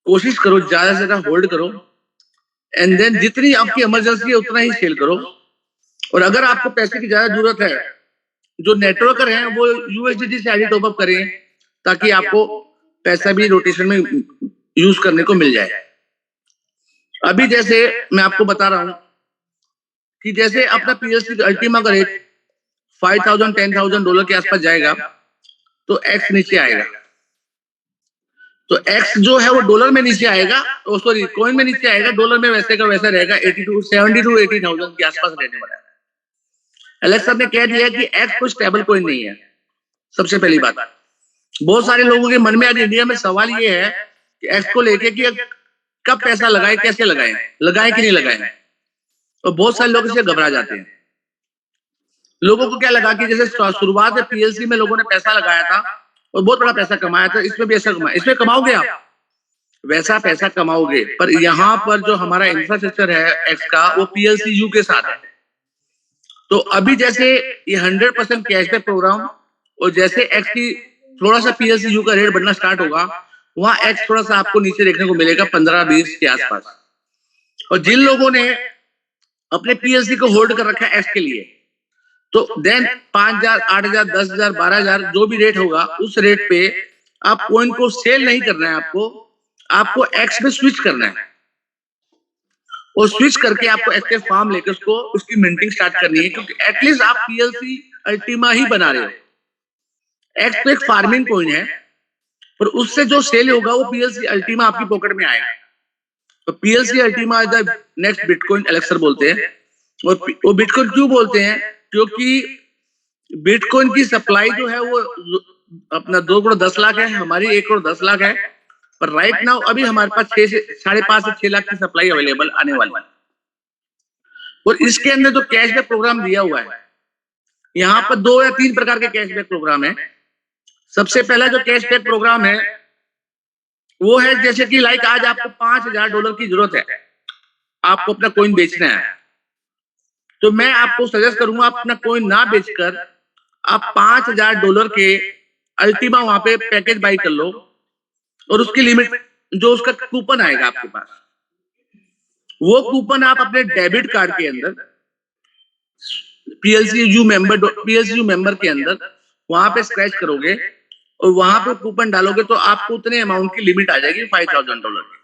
कोशिश करो ज्यादा से ज्यादा होल्ड करो एंड देन जितनी आपकी इमरजेंसी है उतना ही सेल करो। और अगर आपको पैसे की ज्यादा जरूरत है, जो नेटवर्कर हैं वो यूएसडीटी से आईडी टॉप अप करें ताकि आपको पैसा भी रोटेशन में यूज करने को मिल जाए। अभी जैसे मैं आपको बता रहा हूं कि जैसे अपना पीएलसी अल्टीमा का रेट $5,000-10,000 के आसपास जाएगा तो एक्स नीचे आएगा। तो एक्स जो है वो डॉलर में नीचे आएगा, सॉरी कॉइन में नीचे आएगा, डॉलर में वैसे का वैसा रहेगा। 70 to 80,000 के आसपास रहने वाला है। एलेक्स सर ने कह दिया कि एक्स कोई स्टेबल कॉइन नहीं है। सबसे पहली बात, बहुत सारे लोगों के मन में आज इंडिया में सवाल ये है कि एक्स को लेके कि कब पैसा लगाए, कैसे लगाए कि नहीं लगाए। और बहुत सारे लोग इससे घबरा जाते हैं। लोगों को क्या लगा कि जैसे शुरुआत में पीएलसी में लोगों ने पैसा लगाया था और बहुत बड़ा पैसा कमाया था, इसमें भी ऐसा कमाया, इसमें कमाओगे आप, वैसा पैसा कमाओगे। पर यहाँ पर जो हमारा इंफ्रास्ट्रक्चर है एक्स का, वो पीएलसी यू के साथ है। तो अभी जैसे ये 100% कैशबैक प्रोग्राम और जैसे एक्स की थोड़ा सा पीएलसी यू का रेट बढ़ना स्टार्ट होगा, वहां एक्स थोड़ा सा आपको नीचे देखने को मिलेगा 15-20 के आसपास। और जिन लोगों ने अपने पीएलसी को होल्ड कर रखा है एक्स के लिए, तो देन 5,000, 8,000, 10,000, 12,000 जो भी रेट होगा उस रेट पे आप कॉइन को सेल नहीं करना है, आपको एक्स में स्विच करना है और स्विच करके आपको एक्टिव फार्म लेकर उसकी मिंटिंग स्टार्ट करनी है, क्योंकि एटलीस्ट आप पीएलसी अल्टीमा ही बना रहे हो। एक्स तो एक फार्मिंग कॉइन है, पर उससे जो सेल होगा वो पीएलसी अल्टीमा आपकी पॉकेट में आएगा। तो PLC Ultima is the next bitcoin, elixir बोलते हैं। और वो बिटकॉइन क्यों बोलते हैं? क्योंकि बिटकॉइन की सप्लाई जो है वो अपना 2 करोड़ 10 लाख है, हमारी 1 करोड़ 10 लाख है, पर राइट नाउ अभी हमारे पास 5.5 से 6 लाख की सप्लाई अवेलेबल आने वाली है। और इसके अंदर जो कैशबैक प्रोग्राम दिया हुआ है, यहाँ पर 2 या 3 प्रकार के कैशबैक प्रोग्राम है। सबसे पहला जो कैशबैक प्रोग्राम है वो है, जैसे कि लाइक आज आपको $5,000 की जरूरत है, आपको अपना कॉइन बेचना है, तो मैं आपको सजेस्ट करूंगा आप अपना कॉइन ना बेचकर आप $5,000 के अल्टीमा वहां पे पैकेज बाई कर लो, और उसकी लिमिट जो उसका कूपन आएगा आपके पास, वो कूपन आप अपने डेबिट कार्ड के अंदर पीएलसीयू मेंबर के अंदर वहां पे स्क्रैच करोगे और वहां पे कूपन डालोगे, तो आपको उतने अमाउंट की लिमिट आ जाएगी $5,000 की।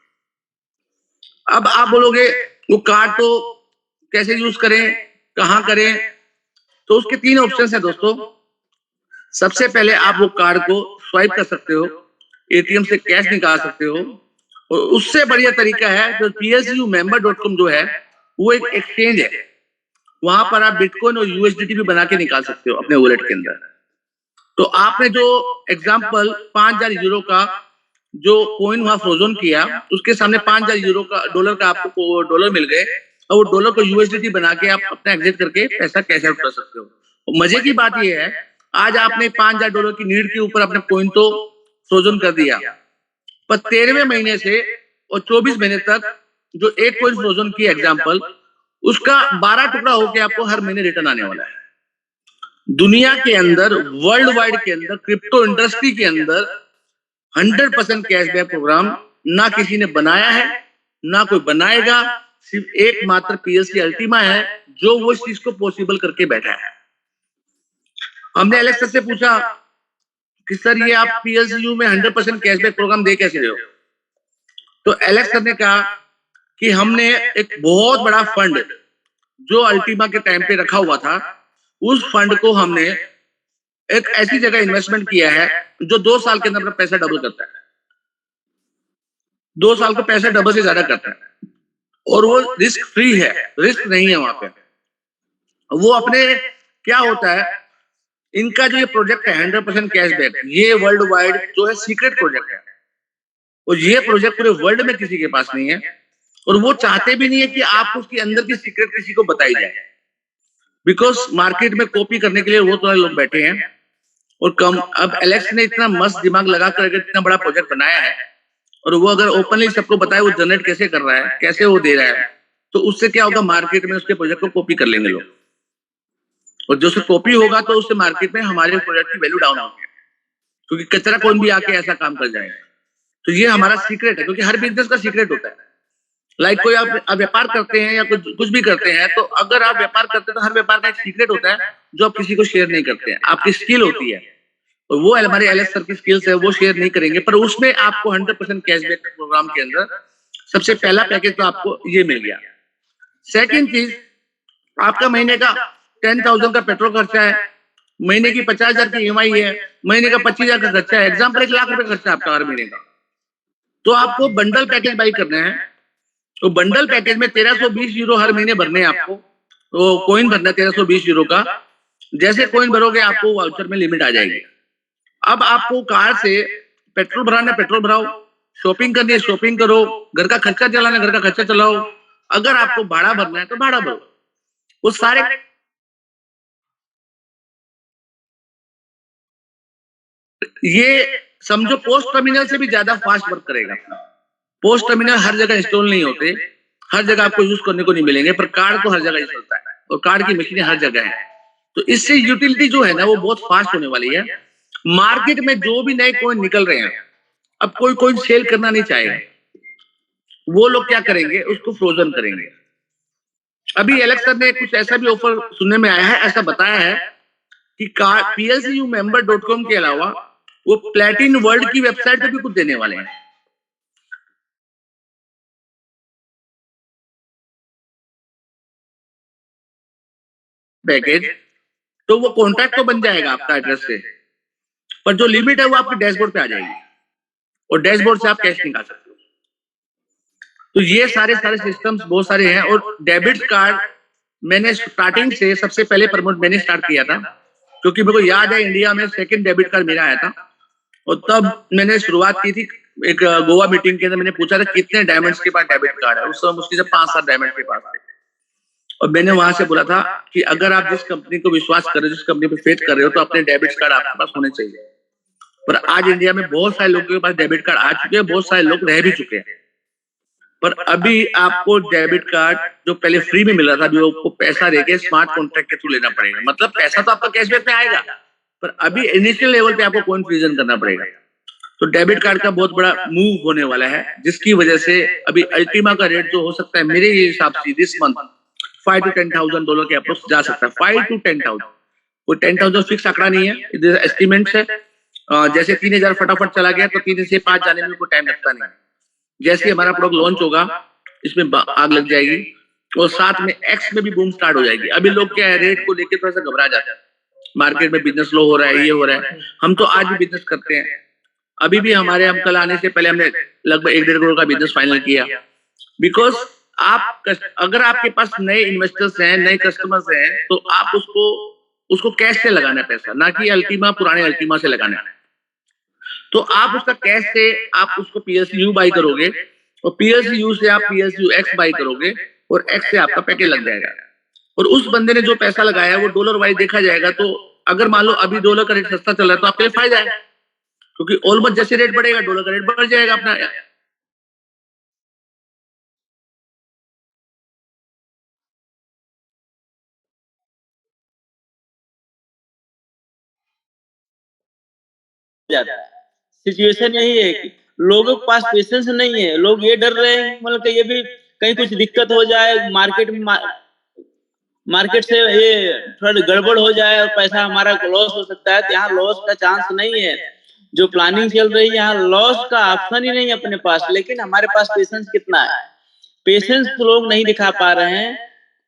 अब आप बोलोगे वो कार्ड तो कैसे यूज करें, कहां करें? तो उसके 3 ऑप्शन है दोस्तों। सबसे पहले आप वो कार्ड को स्वाइप कर सकते हो, एटीएम से कैश निकाल सकते हो, और उससे बढ़िया तरीका है जो PSUmember.com जो है वो एक एक्सचेंज है, वहां पर आप बिटकॉइन और यूएसडीटी भी बना के निकाल सकते हो अपने वॉलेट के अंदर। तो आपने जो एग्जांपल $5,000 का जो कॉइन वहां फ्रोजन किया, उसके सामने $5,000 का आपको डॉलर मिल गए, और वो डॉलर को यूएसडीटी बना के आप अपना एग्जिट करके पैसा कैश आउट कर सकते हो। और मजे की बात ये है, आज आपने $5,000 की नीड के ऊपर अपना कॉइन तो फ्रोजन कर दिया, पर 13वें महीने से और 24 महीने तक जो एक कॉइन फ्रोजन की एग्जांपल, उसका 12 टुकड़ा होके आपको हर महीने रिटर्न आने वाला है। दुनिया के अंदर, वर्ल्ड वाइड के अंदर, क्रिप्टो इंडस्ट्री के अंदर 100% कैशबैक प्रोग्राम ना किसी ने बनाया है, ना कोई बनाएगा। सिर्फ एकमात्र पीएलसी अल्टीमा है जो वो इस चीज को पॉसिबल करके बैठा है। हमने एलेक्स से पूछा कि सर ये आप पीएलसीयू में 100% कैशबैक प्रोग्राम दे कैसे रहे हो? तो एलेक्स ने कहा कि हमने एक बहुत बड़ा फंड जो अल्टीमा के टाइम पे रखा हुआ था, उस फंड को हमने एक ऐसी जगह इन्वेस्टमेंट किया है जो 2 साल के अंदर अपना पैसा डबल करता है। 2 साल का पैसा डबल से ज्यादा करता है, और वो रिस्क फ्री है, रिस्क नहीं है वहां पे। वो अपने क्या होता है, इनका जो ये प्रोजेक्ट है 100% कैशबैक, ये वर्ल्ड वाइड जो है सीक्रेट प्रोजेक्ट है, और ये प्रोजेक्ट पूरे वर्ल्ड में किसी के पास नहीं है, और वो चाहते भी नहीं है कि आप उसके अंदर की सीक्रेट किसी को बताई जाए, बिकॉज मार्केट में कॉपी करने के लिए वो तो लोग बैठे हैं। और कम अब एलेक्स ने इतना मस्त दिमाग लगा कर इतना बड़ा प्रोजेक्ट बनाया है, और वो अगर ओपनली सबको बताए वो जनरेट कैसे कर रहा है, कैसे वो दे रहा है, तो उससे क्या होगा, मार्केट में उसके प्रोजेक्ट को कॉपी कर लेंगे लोग, और जो उससे कॉपी होगा तो उससे मार्केट में हमारे प्रोजेक्ट की वैल्यू डाउन होगी, क्योंकि कचरा कौन भी आके ऐसा काम कर जाएगा। तो ये हमारा सीक्रेट है, क्योंकि हर बिजनेस का सीक्रेट होता है। लाइक कोई आप व्यापार करते हैं या कुछ भी करते हैं, तो अगर आप व्यापार करते हैं तो हर व्यापार का एक सीक्रेट होता है जो आप किसी को शेयर नहीं करते हैं। आपकी स्किल होती है, और वो हमारे एलेक्स सर की स्किल्स है, वो शेयर नहीं करेंगे, पर उसमें आपको 100% कैशबैक प्रोग्राम के अंदर सबसे पहला पैकेज तो आपको ये मिल गया। सेकंड चीज, आपका महीने का 10,000 का पेट्रोल खर्चा है, महीने की 50,000 की ईएमआई है, महीने का 25,000 का खर्चा है, एग्जाम्पल 1 लाख रुपए खर्चा आपका हर महीने का। तो आपको बंडल पैकेज बाई करना है, तो बंडल पैकेज में €1320 हर महीने भरने हैं आपको, तो कॉइन भरना है €1320 का। जैसे कॉइन भरोगे आपको वाउचर में लिमिट आ जाएगी। अब आपको कार से पेट्रोल भराना है, पेट्रोल भराओ, शॉपिंग करनी है शॉपिंग करो, घर का खर्चा चलाना है घर का खर्चा चलाओ, अगर आपको भाड़ा भरना है तो भाड़ा भरो। वो सारे ये समझो पोस्ट टर्मिनल से भी ज्यादा फास्ट वर्क करेगा। पोस्ट टर्मिनल हर जगह इंस्टॉल नहीं होते, हर जगह आपको यूज करने को नहीं मिलेंगे, पर कार्ड तो हर जगह ही चलता है, और कार्ड की मशीनें हर जगह है। तो इससे यूटिलिटी जो है ना वो बहुत फास्ट होने वाली है। मार्केट में जो भी नए कॉइन निकल रहे हैं, अब कोई कॉइन सेल करना नहीं चाहेगा, वो लोग क्या करेंगे, उसको फ्रोजन करेंगे। अभी एलेक्स सर ने कुछ ऐसा भी ऑफर सुनने में आया है, ऐसा बताया है कि PSUmember.com के अलावा वो प्लेटिन वर्ल्ड की वेबसाइट पे भी कुछ देने वाले हैं। पैकेज तो वो कॉन्ट्रैक्ट तो बन जाएगा आपका एड्रेस से, पर जो लिमिट है वो आपके डैशबोर्ड पे आ जाएगी और डैशबोर्ड से आप कैश निकाल सकते हो। तो ये सारे सिस्टम्स बहुत सारे हैं। और डेबिट कार्ड मैंने स्टार्टिंग से सबसे पहले प्रमोट मैंने स्टार्ट किया था, क्योंकि मेरे को याद है इंडिया में सेकंड डेबिट कार्ड मेरा आया था। और तब मैंने शुरुआत की थी एक गोवा मीटिंग के अंदर, मैंने पूछा था कितने डायमंड्स के पास डेबिट कार्ड है। उस समय मुश्किल से 5-7 डायमंड के पास थे। और मैंने वहां से बोला था कि अगर आप जिस कंपनी को विश्वास कर रहे हो, जिस कंपनी पे फेथ कर रहे हो, तो अपने डेबिट कार्ड आपके पास होने चाहिए। पर आज इंडिया में बहुत सारे लोगों के पास डेबिट कार्ड आ चुके हैं, बहुत सारे लोग रह भी चुके हैं। पर अभी आपको डेबिट कार्ड जो पहले फ्री में मिल रहा था, अभी आपको पैसा देके स्मार्ट कॉन्ट्रैक्ट के थ्रू लेना पड़ेगा। मतलब पैसा तो आपका कैशबैक में आएगा, पर अभी इनिशियल लेवल पे आपको कॉइन फ्रीजन करना पड़ेगा। तो डेबिट कार्ड का बहुत बड़ा मूव होने वाला है, जिसकी वजह से अभी अल्टीमा का रेट जो हो सकता है मेरे हिसाब से दिस मंथ $5,000 to 10,000 के अप्रोक्स जा सकता है। 5 to 10,000, वो 10,000 फिक्स आंकड़ा नहीं है, एस्टिमेट है। जैसे 3,000 फटाफट चला गया तो 3 से 5 जाने में कोई टाइम लगता नहीं। जैसे हमारा प्रोडक्ट लॉन्च होगा इसमें आग लग जाएगी और साथ में एक्स में भी बूम स्टार्ट हो जाएगी। अभी लोग क्या है, रेट को लेकर थोड़ा सा घबरा जाते हैं, मार्केट में बिजनेस लो हो रहा है, ये हो रहा है। हम तो आज भी बिजनेस करते हैं। अभी भी हमारे हम कल आने से पहले हमने लगभग 1-1.5 करोड़ का बिजनेस फाइनल किया। बिकॉज आप अगर आपके पास नए इन्वेस्टर्स हैं, नए कस्टमर्स हैं, तो आप उसको कैश से लगाना है पैसा, ना कि अल्टीमा पुराने अल्टीमा से लगाना है। तो आप उसका कैश से आप उसको PSU बाई करोगे और PSU से आप PSU X बाई करोगे और X से आपका पैकेज लग जाएगा। और उस बंदे ने जो पैसा लगाया वो डॉलर वाइज देखा जाएगा। तो अगर मान लो अभी डॉलर का रेट सस्ता चल रहा है तो आपके लिए फायदा है, क्योंकि ऑलमोस्ट जैसे रेट बढ़ेगा डॉलर का रेट बढ़ जाएगा अपना। जाता है। सिचुएशन यही है कि लोगों के पास पेशेंस नहीं है। लोग ये डर रहे हैं मतलब कि ये भी कहीं कुछ दिक्कत हो जाए, मार्केट से ये थोड़ा गड़बड़ हो जाए और पैसा हमारा लॉस हो सकता है। तो यहाँ लॉस का चांस नहीं है। जो प्लानिंग चल रही है यहाँ लॉस का ऑप्शन ही नहीं है अपने पास। लेकिन हमारे पास पेशेंस कितना है, पेशेंस तो लोग नहीं दिखा पा रहे हैं।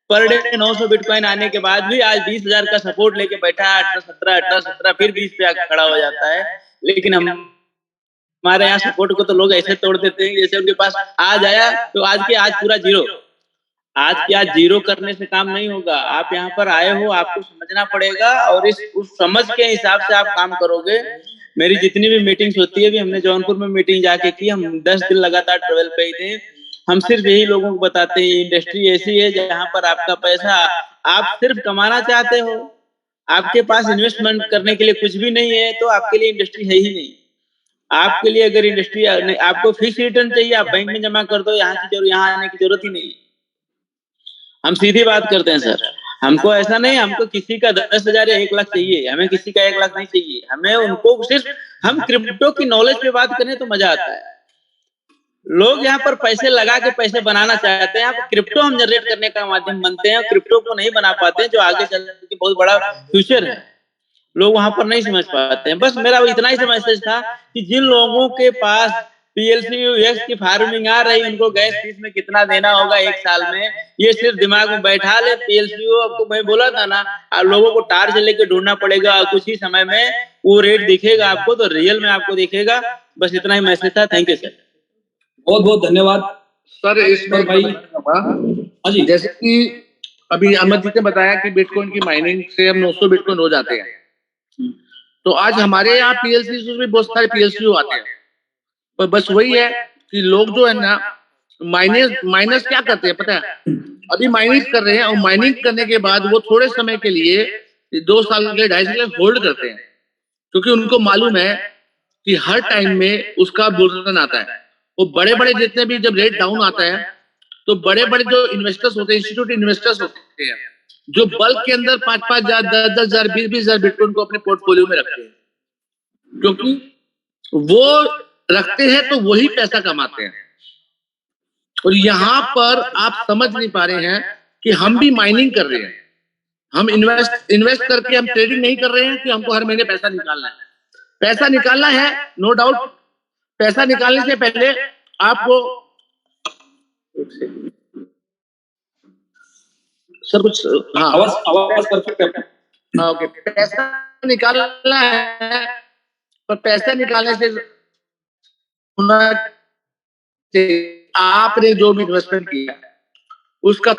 पर डे 900 बिटकॉइन आने के बाद भी आज 20,000 का सपोर्ट लेके बैठा है, 18-17 फिर 20 पे आकर खड़ा हो जाता है। लेकिन हमारे यहाँ सपोर्ट को तो लोग ऐसे तोड़ देते हैं जैसे उनके पास आज आया तो आज पूरा जीरो। आज के आज जीरो करने से काम नहीं होगा। आप यहाँ पर आए हो, आपको समझना पड़ेगा और उस समझ के हिसाब से आप काम करोगे। मेरी जितनी भी मीटिंग्स होती है, भी हमने जौनपुर में मीटिंग जाके की, हम 10 दिन लगातार ट्रेवल पे ही थे। हम सिर्फ यही लोगों को बताते हैं इंडस्ट्री ऐसी है जहाँ पर आपका पैसा आप सिर्फ कमाना चाहते हो, आपके पास इन्वेस्टमेंट करने के लिए कुछ भी नहीं है, तो आपके लिए इंडस्ट्री है ही नहीं। आपके लिए अगर इंडस्ट्री आपको फिक्स रिटर्न चाहिए, आप बैंक में जमा कर दो, यहाँ आने की जरूरत ही नहीं। हम सीधी बात करते हैं सर, हमको ऐसा नहीं, हमको किसी का 10,000 या 1 लाख चाहिए, हमें किसी का 1 लाख नहीं चाहिए। हमें उनको सिर्फ हम क्रिप्टो की नॉलेज पे बात करें तो मजा आता है। लोग यहाँ पर पैसे लगा के पैसे बनाना चाहते हैं, आप क्रिप्टो हम जनरेट करने का माध्यम बनते हैं, क्रिप्टो को नहीं बना पाते हैं, जो आगे चल के बहुत बड़ा फ्यूचर है। लोग वहां पर नहीं समझ पाते हैं। बस मेरा इतना ही मैसेज था कि जिन लोगों के पास PLCU X की फार्मिंग आ रही, उनको गैस फीस में कितना देना होगा 1 साल में, ये सिर्फ दिमाग में बैठा ले। PLCU आपको मैं बोला था ना, लोगों को टार्च लेके ढूंढना पड़ेगा, कुछ ही समय में वो रेट दिखेगा आपको, तो रियल में आपको दिखेगा। बस इतना ही मैसेज था। थैंक यू सर, बहुत बहुत धन्यवाद सर। इसमें भाई हाँ जी, जैसे कि अभी अहमद जी ने बताया कि बिटकॉइन की माइनिंग से हम 900 बिटकॉइन हो जाते हैं। तो आज हमारे यहाँ PLCU में बहुत सारे PLCU आते हैं, पर बस वही है कि लोग जो है ना माइनस क्या करते हैं पता है, अभी माइनिंग कर रहे हैं और माइनिंग करने के बाद वो थोड़े समय के लिए 2 साल के 2.5 साल होल्ड करते हैं, क्योंकि उनको मालूम है कि हर टाइम में उसका बुलरन आता है। वो बड़े जितने भी जब रेट डाउन आता है तो बड़े जो इन्वेस्टर्स होते हैं, इंस्टीट्यूट इन्वेस्टर्स होते हैं, जो बल्क के अंदर 5,000, 10,000, 20,000 बिटकॉइन को अपने पोर्टफोलियो में रखते हैं, क्योंकि वो रखते हैं तो वही पैसा कमाते हैं। और यहाँ पर आप समझ नहीं पा रहे हैं कि हम भी माइनिंग कर रहे हैं, हम इन्वेस्ट करके हम ट्रेडिंग नहीं कर रहे हैं कि हमको हर महीने पैसा निकालना है। पैसा निकालना है, नो डाउट। पैसा निकालने से पहले आपको सर कुछ आवाज परफेक्ट है। ओके, पैसा निकालना है, पर पैसा निकालने से आपने जो भी इन्वेस्टमेंट किया उसका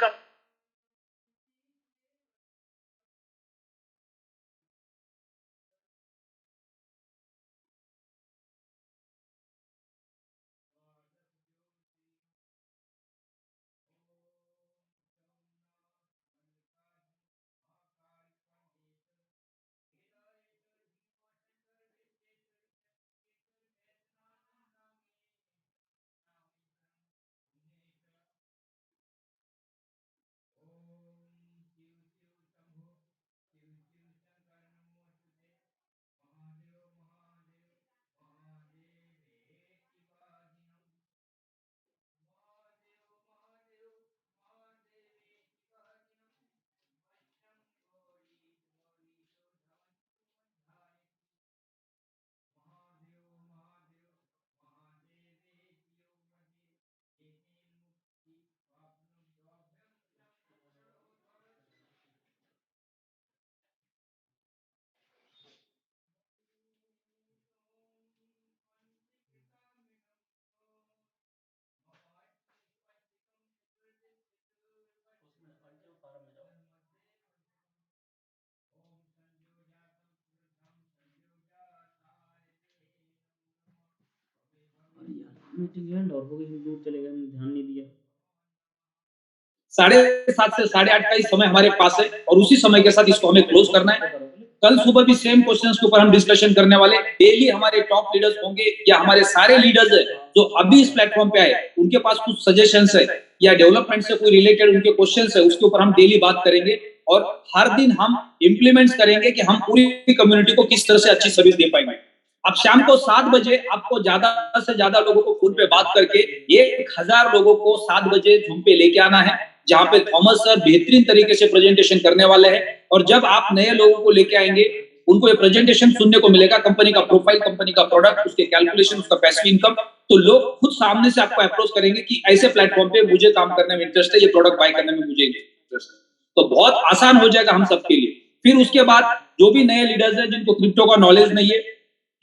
मीटिंग एंड और हो गई, दूर चले गए, ध्यान नहीं दिया। 7:30 से 8:30 का ही समय हमारे पास है और उसी समय के साथ इसको हमें क्लोज करना है। कल सुबह भी सेम क्वेश्चंस के ऊपर हम डिस्कशन करने वाले। डेली हमारे टॉप लीडर्स होंगे या हमारे सारे लीडर्स है जो अभी इस प्लेटफॉर्म पे आए, उनके पास कुछ सजेशंस है या डेवलपमेंट से कोई रिलेटेड उनके क्वेश्चंस है, उसके ऊपर हम डेली बात करेंगे और हर दिन हम इंप्लीमेंट्स करेंगे कि हम पूरी कम्युनिटी को किस तरह से अच्छी सर्विस दे पाएंगे। अब शाम को 7 बजे आपको ज्यादा से ज्यादा लोगों को फोन पे बात करके 1000 लोगों को 7 बजे झूम पे लेके आना है, जहां पे थॉमस सर बेहतरीन तरीके से प्रेजेंटेशन करने वाले हैं। और जब आप नए लोगों को लेके आएंगे, उनको ये प्रेजेंटेशन सुनने को मिलेगा, कंपनी का प्रोफाइल, कंपनी का प्रोडक्ट, उसके कैलकुलेशन, उसका पैसिव इनकम, तो लोग खुद सामने से आपको अप्रोच करेंगे कि ऐसे प्लेटफॉर्म पे मुझे काम करने में इंटरेस्ट है, ये प्रोडक्ट बाय करने में मुझे इंटरेस्ट है। तो बहुत आसान हो जाएगा हम सबके लिए। फिर उसके बाद जो भी नए लीडर्स हैं जिनको क्रिप्टो का नॉलेज नहीं है,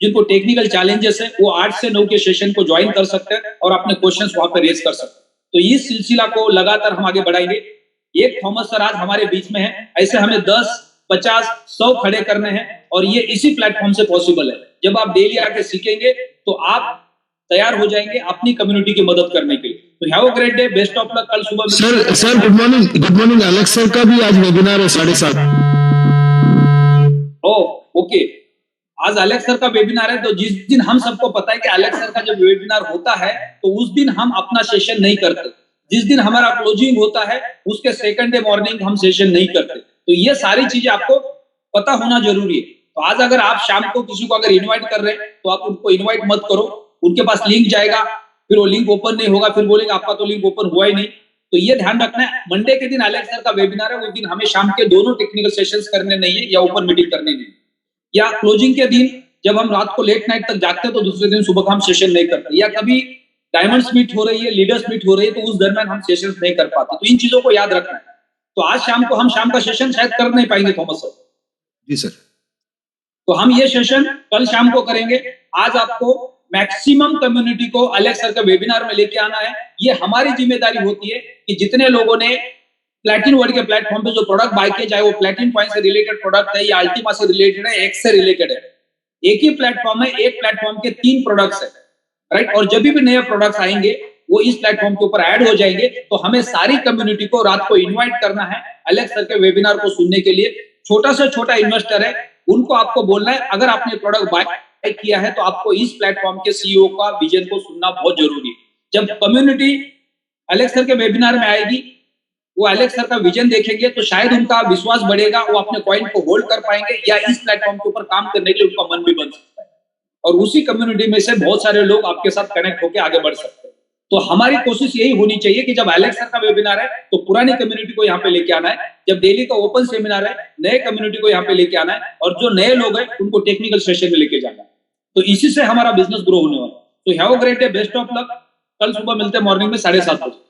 जिनको टेक्निकल चैलेंजेस है, वो 8 से 9 के सेशन को ज्वाइन कर सकते हैं और अपने क्वेश्चंस वहां पे रेज कर सकते हैं। तो इस सिलसिला को लगातार हम आगे बढ़ाएंगे। एक थॉमस सर आज हमारे बीच में है, ऐसे हमें 10, 50, 100 खड़े करने हैं और ये इसी प्लेटफॉर्म से पॉसिबल है। जब आप डेली आके सीखेंगे तो आप तैयार हो जाएंगे अपनी कम्युनिटी की मदद करने के लिए। तो have a great day, best of luck. कल सुबह sir good morning Alex sir का भी आज वेबिनार है 7:30। ओके, आज एलेक्स सर का वेबिनार है। तो जिस दिन हम सबको पता है कि एलेक्स सर का जब वेबिनार होता है तो उस दिन हम अपना सेशन नहीं करते। जिस दिन हमारा क्लोजिंग होता है उसके सेकंड डे मॉर्निंग हम सेशन नहीं करते। तो ये सारी चीजें आपको पता होना जरूरी है। तो आज अगर आप शाम को किसी को अगर इन्वाइट कर रहे हैं तो आप उनको इन्वाइट मत करो। उनके पास लिंक जाएगा, फिर वो लिंक ओपन नहीं होगा, फिर बोलेंगे आपका तो लिंक ओपन हुआ ही नहीं। तो ये ध्यान रखना है। मंडे के दिन एलेक्स सर का वेबिनार है, उस दिन हमें शाम के दोनों टेक्निकल सेशंस करने नहीं है या ओपन मीटिंग करनी नहीं, या क्लोजिंग के दिन जब हम रात को लेट नाइट तक जागते हैं तो दूसरे दिन सुबह हम सेशन नहीं करते, या कभी डायमंड्स मीट हो रही है, लीडर्स मीट हो रही है, तो उस दरमियान हम सेशंस नहीं कर पाते। तो इन चीजों को याद रखना है। तो आज शाम को हम शाम का सेशन शायद कर नहीं पाएंगे थॉमस सर जी सर, तो हम ये सेशन कल शाम को करेंगे। आज आपको मैक्सिमम कम्युनिटी को एलेक्स सर के वेबिनार में लेके आना है। ये हमारी जिम्मेदारी होती है कि जितने लोगों ने प्लैटिन वर्ल्ड के प्लेटफॉर्म पे जो प्रोडक्ट बाय किए, चाहे वो प्लैटिन पॉइंट से रिलेटेड प्रोडक्ट है या अल्टीमा से रिलेटेड है, एक्स से रिलेटेड है, एक ही प्लेटफॉर्म है, एक प्लेटफॉर्म के 3 प्रोडक्ट्स है, राइट। और जब भी नए प्रोडक्ट्स आएंगे वो इस प्लेटफॉर्म के ऊपर ऐड हो जाएंगे। तो हमें सारी कम्युनिटी को रात को इनवाइट करना है एलेक्स सर के वेबिनार को सुनने के लिए। छोटा से छोटा इन्वेस्टर है, उनको आपको बोलना है अगर आपने प्रोडक्ट बाय किया है तो आपको इस प्लेटफॉर्म के सीईओ का विजन को सुनना बहुत जरूरी है। जब कम्युनिटी एलेक्स सर के वेबिनार में आएगी, वो एलेक्स सर का विजन देखेंगे तो शायद उनका विश्वास बढ़ेगा, वो अपने कॉइन को होल्ड कर पाएंगे या इस प्लेटफॉर्म के ऊपर काम करने के लिए उनका मन भी बन सकता है। और उसी कम्युनिटी में से बहुत सारे लोग आपके साथ कनेक्ट होकर आगे बढ़ सकते हैं। तो हमारी कोशिश यही होनी चाहिए कि जब एलेक्स सर का वेबिनार है तो पुरानी कम्युनिटी को यहाँ पे लेके आना है, जब डेली का ओपन सेमिनार है नए कम्युनिटी को यहाँ पे लेके आना है, और जो नए लोग हैं उनको टेक्निकल सेशन में लेके जाना है। तो इसी से हमारा बिजनेस ग्रो होने वाला। तो have a great day, best of luck. कल सुबह मिलते हैं मॉर्निंग में 7:30 बजे।